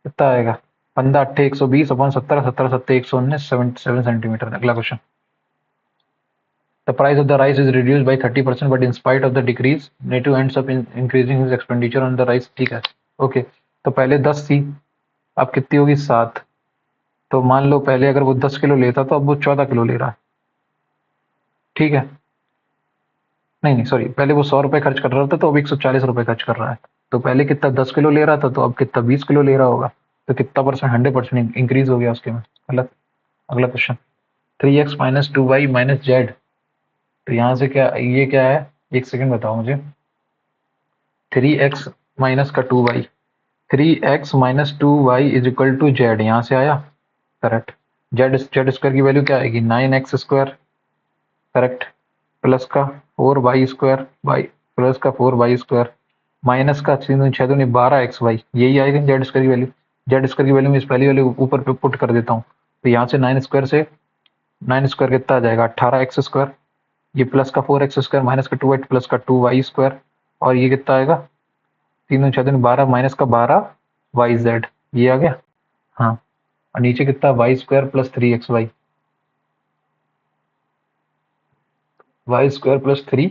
कितना आएगा, 15 8 120 अपन 17 17 7 119 7 सेंटीमीटर। अगला question, the price of the rice is reduced by 30% but in spite of the decrease native ends up increasing his expenditure on the rice। ठीक है, ओके, तो पहले 10 थी, अब कितनी होगी 7। तो मान लो पहले अगर वो 10 किलो लेता तो अब वो 14 किलो ले रहा है। ठीक है, नहीं नहीं सॉरी, पहले वो 100 रुपए खर्च कर रहा था तो अब 140 रुपए खर्च कर रहा है। तो पहले कितना 10 किलो ले रहा था तो अब कितना 20 किलो ले रहा होगा, तो कितना परसेंट 100% इंक्रीज हो गया उसके में। गलत। अगला question, 3x minus 2y minus Z. तो यहाँ से क्या, ये क्या है, एक सेकंड बताओ मुझे। 3x माइनस का 2y, 3x minus 2y is equal to Z, यहाँ से आया करेक्ट। जेड जेड स्क्वायर की वैल्यू क्या आएगी 9x स्क्वायर, करेक्ट, प्लस का 4y स्क्वायर बाई, प्लस का 4y स्क्वायर माइनस का 3 6 दूनी 12xy, यही आएगा जेड स्क्वायर की वैल्यू। जेड स्क्वायर की वैल्यू में इस पहली वैल्यू ऊपर पे पुट कर देता हूँ, तो यहाँ से 9 स्क्वायर से 9 स्क्वायर कितना आ जाएगा 18x स्क्वायर, ये प्लस का 4x स्क्वायर माइनस का 2x प्लस का 2y स्क्वायर, और ये कितना आएगा 3 6 दूनी 12 माइनस का 12 yz, ये आ गया। हाँ, और नीचे कितना Y square plus 3xy, Y square plus 3।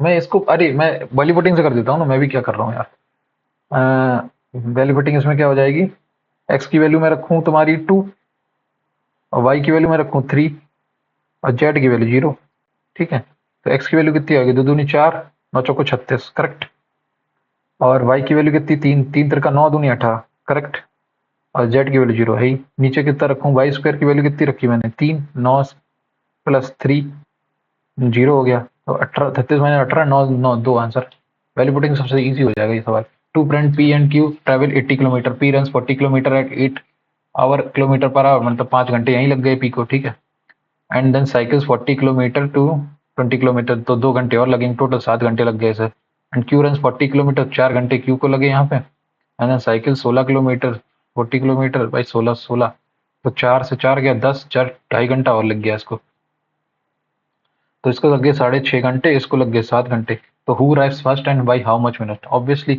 मैं इसको, अरे मैं बॉलीवुडिंग से कर देता हूँ ना, मैं भी क्या कर रहा हूँ यार। वैल्यूटिंग इसमें क्या हो जाएगी, एक्स की वैल्यू मैं रखूँ तुम्हारी 2, और वाई की वैल्यू मैं रखूँ 3, और जेड की वैल्यू 0। ठीक है, तो एक्स की वैल्यू कितनी आएगी 2 दूनी 4, 9 चौको 36, करेक्ट। और वाई की वैल्यू कितनी 3, 3 तिरका 9 दूनी 18, करेक्ट। और जेड की वैल्यू 0 है ही। नीचे कितना रखूँ, वाई स्क्वायर की वैल्यू कितनी रखी मैंने 3, 9 प्लस 3 0 हो गया, तो 18 36 माइनस 18 9 9 2 आंसर। वैल्यू पुटिंग सबसे इजी हो जाएगा ये सवाल। Two friend P and Q travel 80 kilometre, P run 40 kilometre at 8 hour kilometre per hour, मतलब 5 घंटे यहीं लग गए पी को। ठीक है, and then cycles 40 kilometre to 20 kilometre, तो 2 घंटे और लगेंगे, टोटल 7 घंटे लग गए sir. And Q run 40 kilometre, 4 घंटे क्यू को लगे यहाँ पे। And then cycle 16 kilometre, 40 kilometre by 16 16, तो 4 से 4 गया 10, 4 2.5 घंटा और लग गया इसको। तो इसको लग गए 6.5 घंटे, इसको लग गए 7 घंटे। तो who arrives first and by how much minute, obviously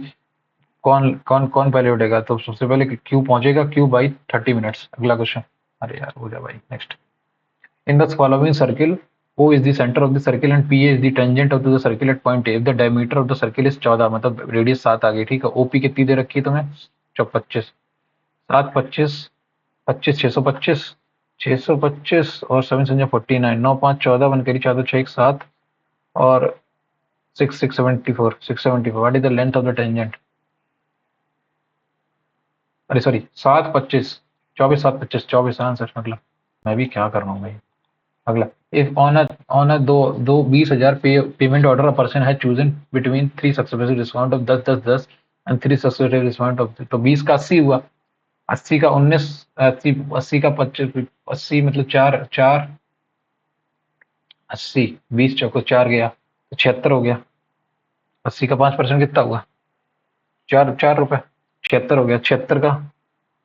कौन कौन कौन पहले उठेगा, तो सबसे पहले क्यू पहुंचेगा, क्यू बाई 30 मिनट्स। अगला क्वेश्चन, अरे यार हो जा भाई, next. In the following circle O is the center of the circle and PA is the tangent of the circle at point A. If the diameter of the circle is 14, मतलब radius 7 आ गई। ठीक है, OP कितनी दे रखी है तुम्हें 25, 7 25 25 625 625 और 7 संख्या 49, 9 5 14 वन करी 4 6 1 7 और 674 674। What is the length of the tangent, अरे सॉरी 7 25 24 7 25 24 आंसर। अगला, मैं भी क्या कर रहा हूँ भाई। अगला, इफ ऑन अ दो 20,000 payment order a person has chosen between 3 successive discount of 10 10 10 and 3 successive discount of, तो 20 का 80 हुआ, 80 का 19, 80 80 का 25, 80 मतलब 4 4 80, 20 चौको 4 गया तो 76 हो गया। 80 का 5% कितना हुआ 4 4 रुपए, 76 हो गया। 76 का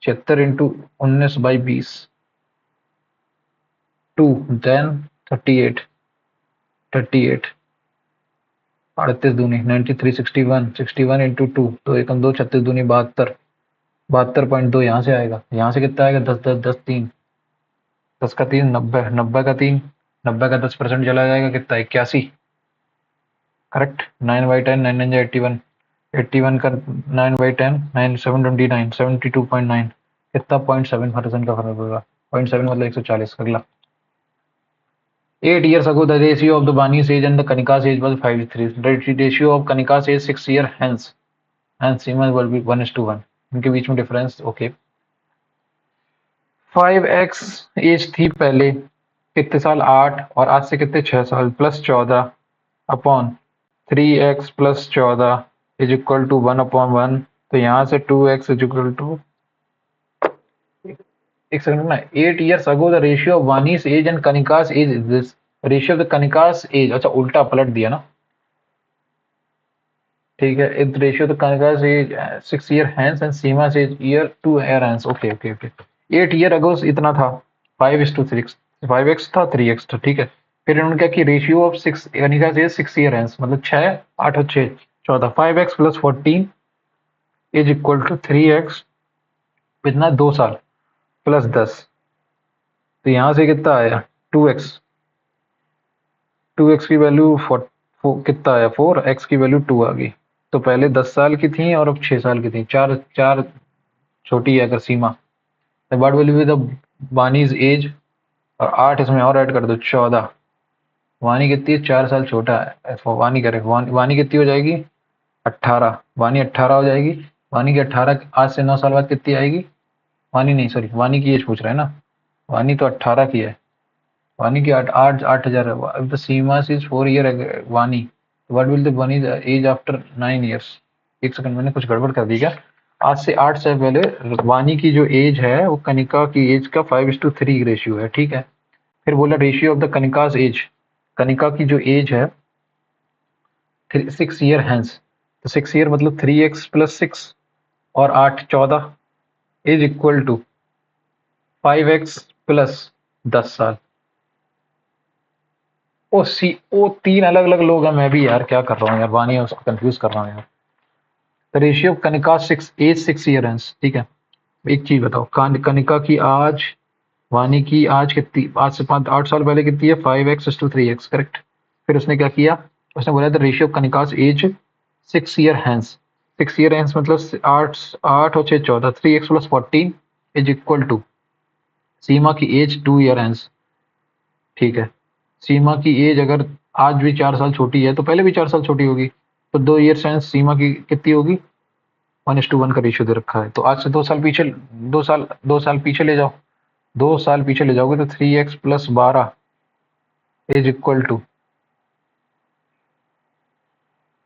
76 इंटू 19/20, 2 देन 38 38 38 दूनी 93 61 61 इंटू 2, तो एक 2 36 दूनी 72 72.2 यहाँ से आएगा। यहाँ से कितना आएगा 10 10 10 3, 10 का 3 90, 90 का 3, 90 का 10% चला जाएगा कितना 81, करेक्ट। 9/10 9 9 81, 81 का 9/10 9 729 72.9, कितना 0.7% का फर्क होगा, 0.7 मतलब 140। अगला, 8 years ago the ratio of the Bani's age and the Kanika's age was 5:3, the ratio of Kanika's age 6 year, hence Seaman will be 1:1, इनके बीच में डिफरेंस। ओके, 5x एज थी पहले, कितने साल 8 और आज से कितने 6 साल plus 14 upon 3x plus 14 is equal to 1/1। तो यहाँ से 2x इज इक्वल टू, एक सेकंड ना, 8 years ago the ratio of Vani's age and Kanika's age is this, ratio of the Kanika's age, अच्छा उल्टा पलट दिया ना, ठीक है, it ratio the Kanika's age 6 year hence and Seema's age year 2 year hence, okay okay okay, 8 year ago इतना था 5:6, 5x था 3x था, ठीक है। फिर इन्होंने क्या कि ratio of 6 Kanika's age 6 year hence मतलब 6 8 और 6 14, 5x plus 14 is equal to 3x, कितना 2 साल प्लस 10, तो यहाँ से कितना आया 2x, 2x की वैल्यू कितना आया 4, x की वैल्यू 2 आ गई। तो पहले 10 साल की थी और अब 6 साल की थी, चार चार छोटी है अगर सीमा। तो what will be the Vani's age, और 8 इसमें और ऐड कर दो 14, वानी कितनी है 4 साल छोटा है, वानी करेक्ट, वानी कितनी हो जाएगी 18, वानी 18 हो जाएगी। वानी की 18 आज से 9 साल बाद कितनी आएगी, वानी नहीं सॉरी वानी की एज पूछ रहा है ना, वानी तो 18 की है, वानी की 8,000 है, द सीमा इज 4 year वानी, व्हाट विल द वानी एज आफ्टर 9 years। एक सेकंड मैंने कुछ गड़बड़ कर दी क्या, आज से 8 साल पहले वानी की जो एज है वो कनिका की एज का 5:3 रेशियो है, ठीक है। फिर बोला ratio of the Kanika's age, Kanika की जो एज है 6 year हैंस, तो 6 year मतलब 3x प्लस 6 और 8 14 is equal to 5x plus 10 साल। ओ 3 अलग अलग लोग हैं, मैं भी यार क्या कर रहा हूँ यार, वानी है उसको कंफ्यूज कर रहा हूँ यार। The ratio of Kanika 6 year hence, ठीक है। एक चीज बताओ, कनिका की आज, वानी की आज कितनी, आज से 8 साल पहले कितनी है 5x/3x, करेक्ट। फिर उसने क्या किया, उसने बोला the ratio of Kanika's age 6 year hence, 6 year hence मतलब 8 8 और 6 14, 3x plus 14 is equal to Seema की एज 2 year हैंस, ठीक है। सीमा की एज अगर आज भी 4 साल छोटी है तो पहले भी 4 साल छोटी होगी, तो 2 year हैंस सीमा की कितनी होगी, 1:1 का रेशियो दे रखा है। तो आज से 2 साल पीछे, 2 साल पीछे ले जाओ, 2 साल पीछे ले जाओगे तो 3x plus 12 is equal to,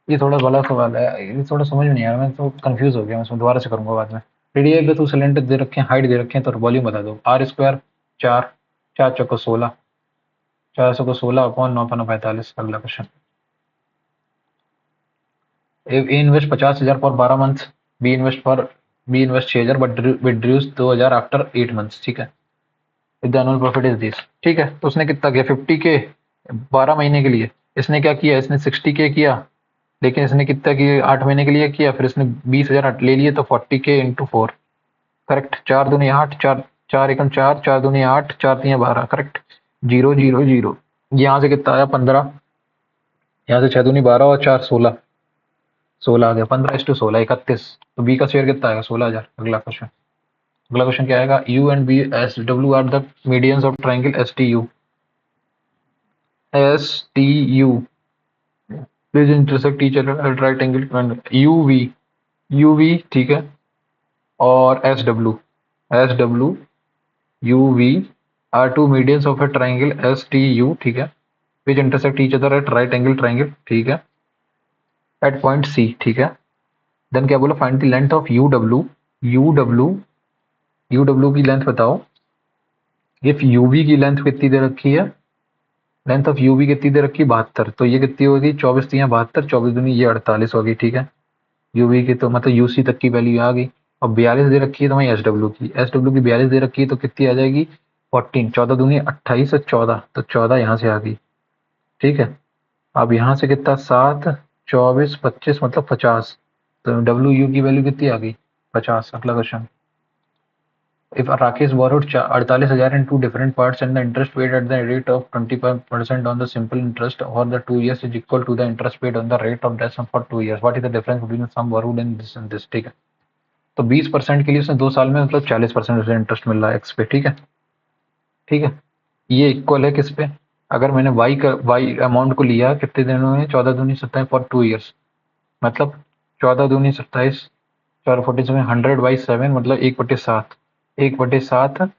ये थोड़ा बड़ा सवाल है, ये थोड़ा समझ में नहीं आ रहा, मैं तो कंफ्यूज हो गया, मैं इसमें दोबारा से करूंगा बाद में। रेडियस पे तो सिलेंडर दे रखे हैं, हाइट दे रखे हैं, तो वॉल्यूम बता दो, आर स्क्वायर 4, 4 चौको 16, 4 को 16 अपॉन 9 5 45, अगला question. A invest 50,000 for 12 month, B invest 6,000 but withdraws 2,000 after 8 months, ठीक है। With the annual profit is this, ठीक है। तो उसने कितना किया 50K 12 महीने के लिए, इसने क्या किया, इसने 60K किया, लेकिन इसने कितना किया 8 महीने के लिए किया, फिर इसने 20,000 ले लिए, तो 40K इंटू 4, करेक्ट। 4 दूनी 8, 4 4 एकम 4, 4 दूनी 8, 4 3 12, करेक्ट। 0 0 0, यहाँ से कितना आया 15, यहाँ से 6 दूनी 12 और 4 16, 16 आ गया, 15:16 31, तो बी का शेयर कितना आएगा 16,000। अगला क्वेश्चन, अगला क्वेश्चन क्या आएगा, U and B S W are the medians of triangle S T U, please intersect each other at right angle, U V ठीक है, और S W U V are two medians of a triangle S T U, ठीक है, which intersect each other at right angle triangle, ठीक है, eight point सी, ठीक है। Then क्या बोला, find the length of U W की लेंथ बताओ, इफ यूवी की लेंथ कितनी दे रखी है, लेंथ ऑफ यूवी कितनी दे रखी है 72, तो ये कितनी होगी 24 3 72, 24 दूनी ये 48 होगी, ठीक है। यूवी की तो मतलब यूसी तक की वैल्यू आ गई, और 42 दे रखी है तो वही एस डब्ल्यू की 42 दे रखी है, तो कितनी आ जाएगी 14, 14 दूनी 28 और 14, तो 14 यहाँ से आ गई, ठीक है। अब यहाँ से कितना 7 24 25 मतलब 50, तो डब्ल्यू यू की वैल्यू कितनी आ गई 50। अगला question, if Rakesh borrowed 48,000 in two different parts and the interest paid at the rate of 25% on the simple interest for the 2 years is equal to the interest paid on the rate of that sum for 2 years, what is the difference between the sum borrowed and this, ठीक है। तो 20% के लिए उसने 2 साल में मतलब 40% उसे इंटरेस्ट मिल रहा है एक्स पे, ठीक है, ठीक है। ये इक्वल है किस पे, अगर मैंने वाई अमाउंट को लिया कितने दिनों में 14 दूनी 27 फॉर 2 years, मतलब 14 दूनी 27, 4 47 100/7 मतलब 1/7, 1/7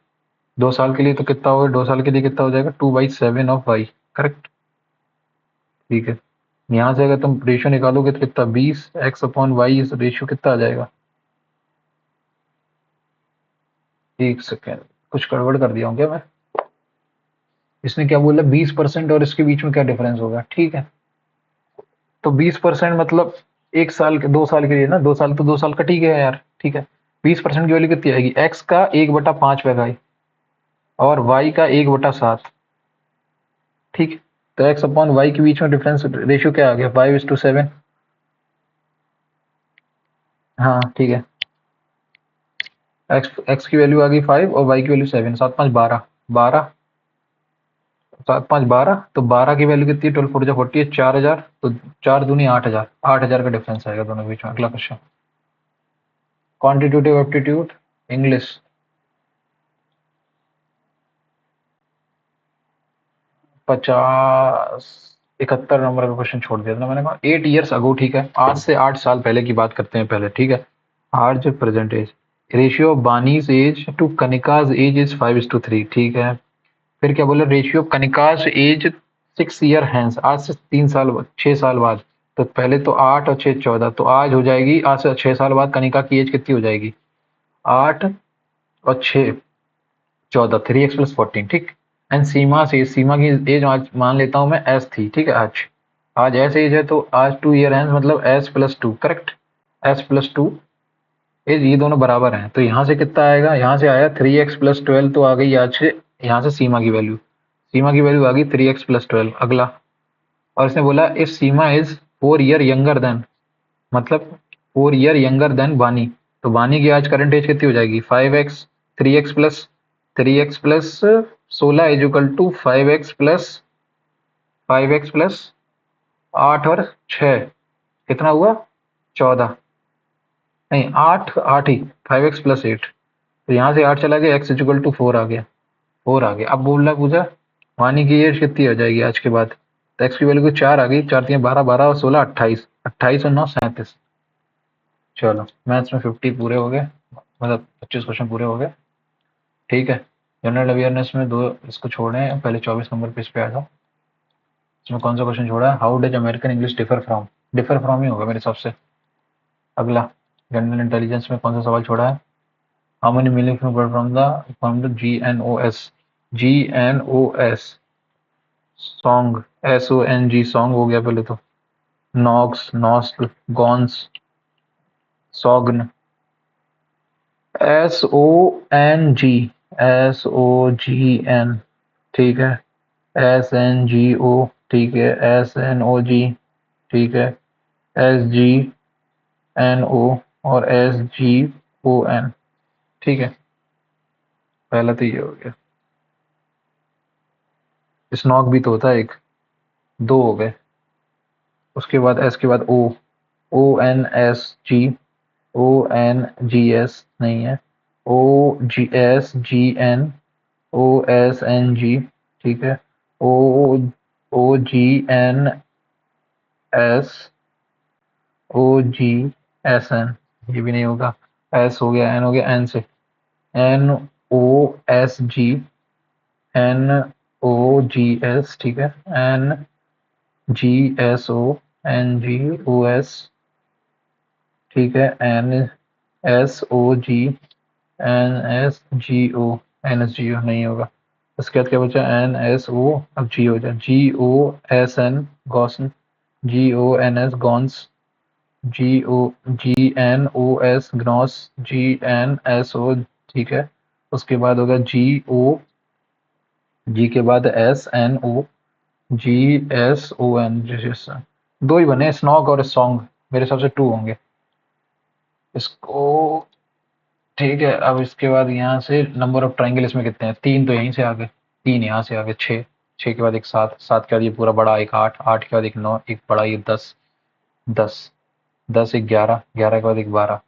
2 साल के लिए तो कितना होगा, 2 साल के लिए कितना हो जाएगा, 2/7 ऑफ वाई। करेक्ट। ठीक है, यहाँ से अगर तुम रेशियो निकालोगे तो कितना, 20x/y रेशियो कितना आ जाएगा। एक सेकेंड, कुछ गड़बड़ कर दिया हूँ क्या मैं। इसने क्या बोला, 20% और इसके बीच में क्या डिफरेंस होगा। ठीक है, तो 20% मतलब 1 साल के, 2 साल के लिए ना, 2 साल तो 2 साल का ठीक है यार। ठीक है, 20% की वैल्यू कितनी आएगी, एक्स का 1/5 वैगाई और वाई का 1/7। ठीक है, तो एक्स अपॉन वाई के बीच में डिफरेंस रेशियो क्या आ गया, 5:7। हाँ ठीक है, एक्स की वैल्यू आ गई 5 और वाई की वैल्यू 7, 7×5 = 12, 12, 7×5 = 12, तो 12 की वैल्यू कितनी है, 12×4 = 40 है, 4000, तो 4×2 = 8000, 8000 का डिफरेंस आएगा दोनों के बीच में। अगला question, quantitative aptitude English. 71 number का क्वेश्चन छोड़ दिया था ना मैंने, कहा 8 years ago। ठीक है, आज से 8 साल पहले की बात करते हैं पहले। ठीक है, आज present age, ratio of Bani's age to Kanika's age is 5:3। ठीक है, फिर क्या बोले, ratio of Kanika's age 6 year hence, आज से 3 साल 6 साल बाद। तो पहले तो 8 और 6 14, तो आज हो जाएगी, आज से 6 साल बाद कनिका की एज कितनी हो जाएगी, 8 और 6 14, 3x + 14। ठीक, एंड सीमा से, सीमा की एज आज मान लेता हूँ मैं एस थी। ठीक है, आज आज एस एज है, तो आज 2 year है, मतलब S+2। करेक्ट, S+2 एज, ये दोनों बराबर हैं, तो यहाँ से कितना आएगा, यहाँ से आया 3x + 12, तो आ गई आज से यहाँ से सीमा की वैल्यू, सीमा की वैल्यू आ गई 3x + 12। अगला, और इसने बोला if Seema is 4 year younger than, मतलब 4 year यंगर देन बानी, तो बानी की आज करंट एज कितनी हो जाएगी, 5x, 3x + 16 = 5x + 8 और 6 कितना हुआ, 14, नहीं 8 8 ही, 5x + 8, तो यहाँ से 8 चला गया, x = 4 आ गया, 4 आ गया। अब बोल रहा पूछा वानी की एज कितनी हो जाएगी आज के बाद, तो एक्स की वैल्यू को 4 आ गई, 4×3 = 12, 12 और 16 28, 28 और 9 37। चलो, मैथ्स में 50 पूरे हो गए, मतलब 25 क्वेश्चन पूरे हो गए। ठीक है, जनरल अवेयरनेस में 2 इसको छोड़े हैं, पहले 24 नंबर पे इस पे आ जाओ। इसमें कौन सा क्वेश्चन छोड़ा है, how does American English differ from ही होगा मेरे हिसाब से। अगला, जनरल इंटेलिजेंस में कौन सा सवाल छोड़ा है, how many meaning from the GNOS song, SONG song हो गया पहले तो, नॉक्स, नॉस्क, गॉन्स, सॉग्न, SONG, SOGN। ठीक है, SNGO। ठीक है, SNOG। ठीक है, SGNO और SGON। ठीक है, पहला तो ये हो गया, स्नॉक भी तो होता है एक, 2 हो गए। उसके बाद एस के बाद ONSG, ONGS नहीं है, OGSGN, OSNG। ठीक है, OGNS, OGSN, ये भी नहीं होगा, S हो गया, N हो गया, N से NOSG, NOGS। ठीक है, NGSO, NGOS। ठीक है, NSOG, NSGO, NSGO नहीं होगा। उसके बाद क्या बचा, NSO, अब G हो जाए, GOSN Gaussian, GONS gones, GNOS ग्नॉस, GNSO। ठीक है, उसके बाद होगा G के बाद SNO, GSON। दो ही बने, स्नॉक और सॉन्ग, मेरे हिसाब से 2 होंगे इसको। ठीक है, अब इसके बाद यहाँ से नंबर ऑफ ट्राइंगल इसमें कितने हैं, 3 तो यहीं से आ गए, 3 यहाँ से आ गए, 6, 6 के बाद एक 7, 7 के बाद ये पूरा बड़ा एक 8, 8 के बाद एक 9, एक बड़ा ये 10, 10, 10 एक 11, 11 के बाद एक 12,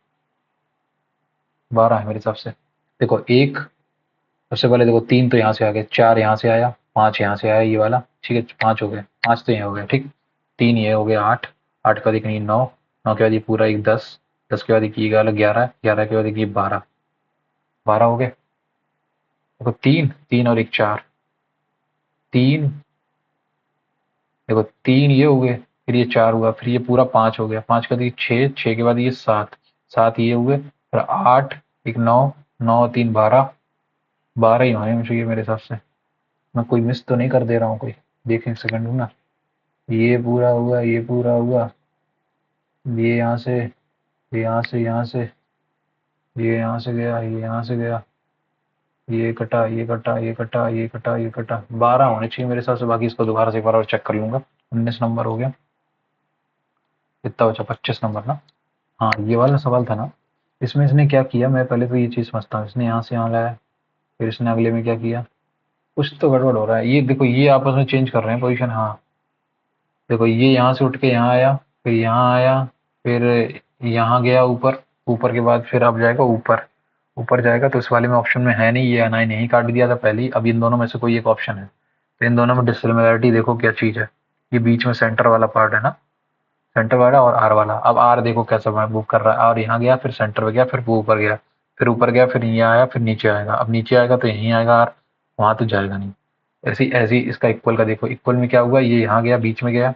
12 है मेरे हिसाब से। देखो एक, सबसे पहले देखो 3 तो यहाँ से आ गए, 4 यहाँ से आया, 5 यहाँ से आया ये वाला। ठीक है, 5 हो गए, 5 तो ये हो गए। ठीक, 3 ये हो गया, 8, 8 के बाद एक 9, 9 के बाद ये पूरा एक 10, 10 के बाद एक ये वाला 11, 11 के बाद एक ये 12, 12 हो गए। देखो 3 3 और 1 4, 3 देखो 3 ये हो गए, फिर ये 4 हुआ, फिर ये पूरा 5 हो गया, 5 के बाद ये 6, 6 के बाद ये 7, 7 ये हुए, फिर 8, एक 9, 9 3 12, 12 ही होने चाहिए मेरे हिसाब से। मैं कोई मिस तो नहीं कर दे रहा हूँ कोई, देखें एक सेकंड ना। ये पूरा हुआ, ये पूरा हुआ, ये यहाँ से, ये यहाँ से, यहाँ से, ये यहाँ से गया, ये यहाँ से गया, ये कटा, ये कटा, ये कटा, ये कटा, ये कटा, 12 होने चाहिए मेरे हिसाब से। बाकी इसको दोबारा से एक बार और चेक कर लूंगा। 19 नंबर हो गया, कितना बचा, 25 नंबर ना। हाँ ये वाला सवाल था ना, इसमें इसने क्या किया, मैं पहले तो ये चीज़ समझता हूँ, इसने यहाँ से यहाँ लाया, फिर इसने अगले में क्या किया, कुछ तो गड़बड़ हो रहा है। ये देखो ये आपस में चेंज कर रहे हैं पोजीशन। हाँ देखो ये यहाँ से उठ के यहाँ आया, फिर यहाँ आया, फिर यहाँ गया ऊपर, ऊपर के बाद फिर अब जाएगा ऊपर, ऊपर जाएगा तो इस वाले में ऑप्शन में है नहीं, ये N9 नहीं काट दिया था पहले ही। अब इन दोनों में से कोई एक ऑप्शन है, तो इन दोनों में डिसिमिलरिटी देखो क्या चीज़ है, ये बीच में सेंटर वाला पार्ट है ना, सेंटर वाला और आर वाला। अब आर देखो कैसा मूव कर रहा है, और यहाँ गया, फिर सेंटर पे गया, फिर वो ऊपर गया, फिर ऊपर गया, फिर यहाँ आया, फिर नीचे आएगा। अब नीचे आएगा तो यहीं आएगा आर, वहाँ तो जाएगा नहीं। ऐसी ऐसी इसका इक्वल का देखो, इक्वल में क्या हुआ, ये यहाँ गया, बीच में गया,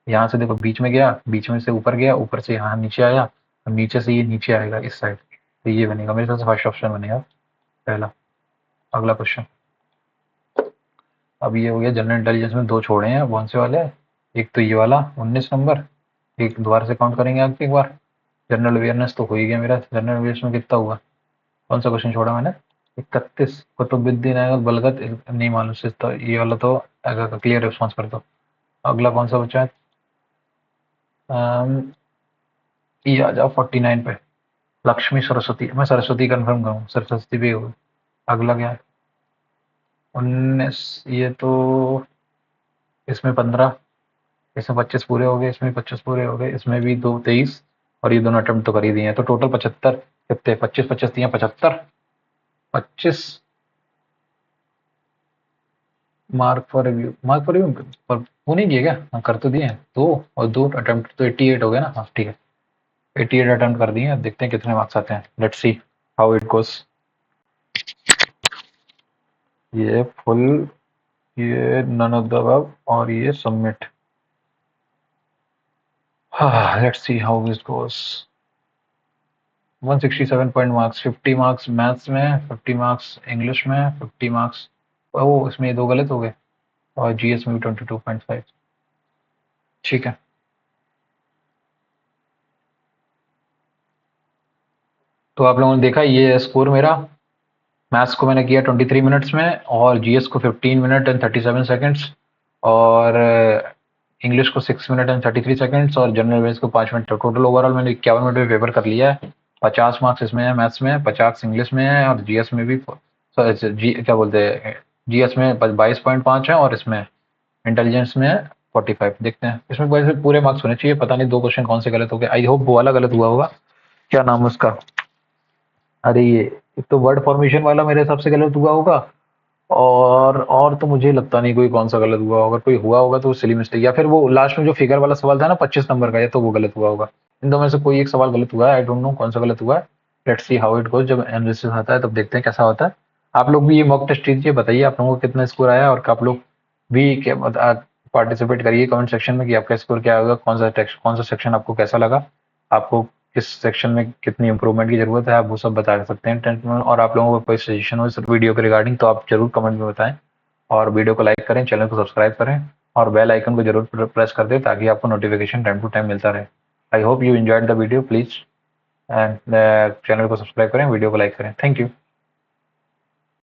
यहाँ से देखो बीच में गया, बीच में से ऊपर गया, ऊपर से यहाँ नीचे आया, अब नीचे से ये नीचे आएगा इस साइड, तो ये बनेगा मेरे हिसाब से फर्स्ट ऑप्शन बनेगा पहला। अगला क्वेश्चन, अब ये हो गया जनरल इंटेलिजेंस में दो छोड़े हैं, कौन से वाले, एक तो ये वाला 19 नंबर, एक दोबारा से काउंट करेंगे आगे एक बार। जनरल अवेयरनेस तो हो ही गया मेरा, जनरल अवेयरनेस में कितना हुआ, कौन सा क्वेश्चन छोड़ा मैंने, 31। कुतुबुद्दीन ऐबक बलगत नहीं मालूम से, तो ये वाला तो क्लियर रिस्पॉन्स कर दो। अगला कौन सा बचा है, ये आ जाओ 49 पे, लक्ष्मी सरस्वती, मैं सरस्वती कंफर्म करूँ, सरस्वती भी होगी। अगला क्या है, 19, ये तो इसमें 15, इसमें 25 पूरे हो गए, इसमें 25 पूरे हो गए, इसमें भी दो 23, और ये दोनों अटेम्प्ट तो कर ही दिए हैं, तो टोटल 75, कितने 25 25 दिए 75, 25 mark for review, mark for review पर वो नहीं किए क्या, हाँ कर तो दिए हैं दो, और दो अटेम्प्ट तो 88 हो गया ना। हाँ ठीक है, 88 अटेम्प्ट कर दिए, अब देखते हैं कितने मार्क्स आते हैं, let's see how it goes. ये फुल, ये नन ऑफ द अबव, और ये सबमिट। हाँ let's see how this goes. 167 point marks, 50 marks maths में, 50 मार्क्स इंग्लिश में, 50 मार्क्स, ओ इसमें ये दो गलत हो गए, और जीएस में भी 22.5। ठीक है, तो आप लोगों ने देखा ये स्कोर मेरा। मैथ्स को मैंने किया 23 मिनट्स में, और जीएस को 15 मिनट एंड 37 सेकंड्स, और इंग्लिश को 6 मिनट एंड 33 सेकंड्स, और जनरल अवेयरनेस को 5 मिनट। टोटल ओवरऑल मैंने 51 मिनट में पेपर कर लिया है। 50 मार्क्स इसमें है मैथ्स में, 50 इंग्लिश में है, और जीएस में भी जी क्या बोलते हैं, जीएस में 22.5 है, और इसमें इंटेलिजेंस में 45। देखते हैं इसमें वैसे पूरे मार्क्स होने चाहिए, पता नहीं दो क्वेश्चन कौन से गलत हो गए, आई होप वो वाला गलत हुआ होगा, क्या नाम है उसका, अरे ये एक तो वर्ड फॉर्मेशन वाला मेरे हिसाब से गलत हुआ होगा, और तो मुझे लगता नहीं कोई कौन सा गलत हुआ होगा, कोई हुआ होगा तो सिली मिस्टेक, या फिर वो लास्ट में जो फिगर वाला सवाल था ना 25 नंबर का, या तो वो गलत हुआ होगा। इन दो में से कोई एक सवाल गलत हुआ है, आई डोंट नो कौन सा गलत हुआ है। Let's see how it goes, जब एनालिसिस आता है तब देखते हैं कैसा होता है। आप लोग भी ये मॉक टेस्ट कीजिए, बताइए आप लोगों को कितना स्कोर आया, और आप लोग भी क्या पार्टिसिपेट करिए कमेंट सेक्शन में कि आपका स्कोर क्या होगा, कौन सा सेक्शन आपको कैसा लगा, आपको किस सेक्शन में कितनी इंप्रूवमेंट की जरूरत है, आप वो सब बता सकते हैं 10th में। और आप लोगों को कोई सजेशन हो इस वीडियो के रिगार्डिंग तो आप जरूर कमेंट में बताएं, और वीडियो को लाइक करें, चैनल को सब्सक्राइब करें, और बेल आइकन को जरूर प्रेस कर दें ताकि आपको नोटिफिकेशन टाइम टू टाइम मिलता रहे। I hope you enjoyed the video, please and channel को सब्सक्राइब करें, वीडियो को लाइक करें, थैंक यू।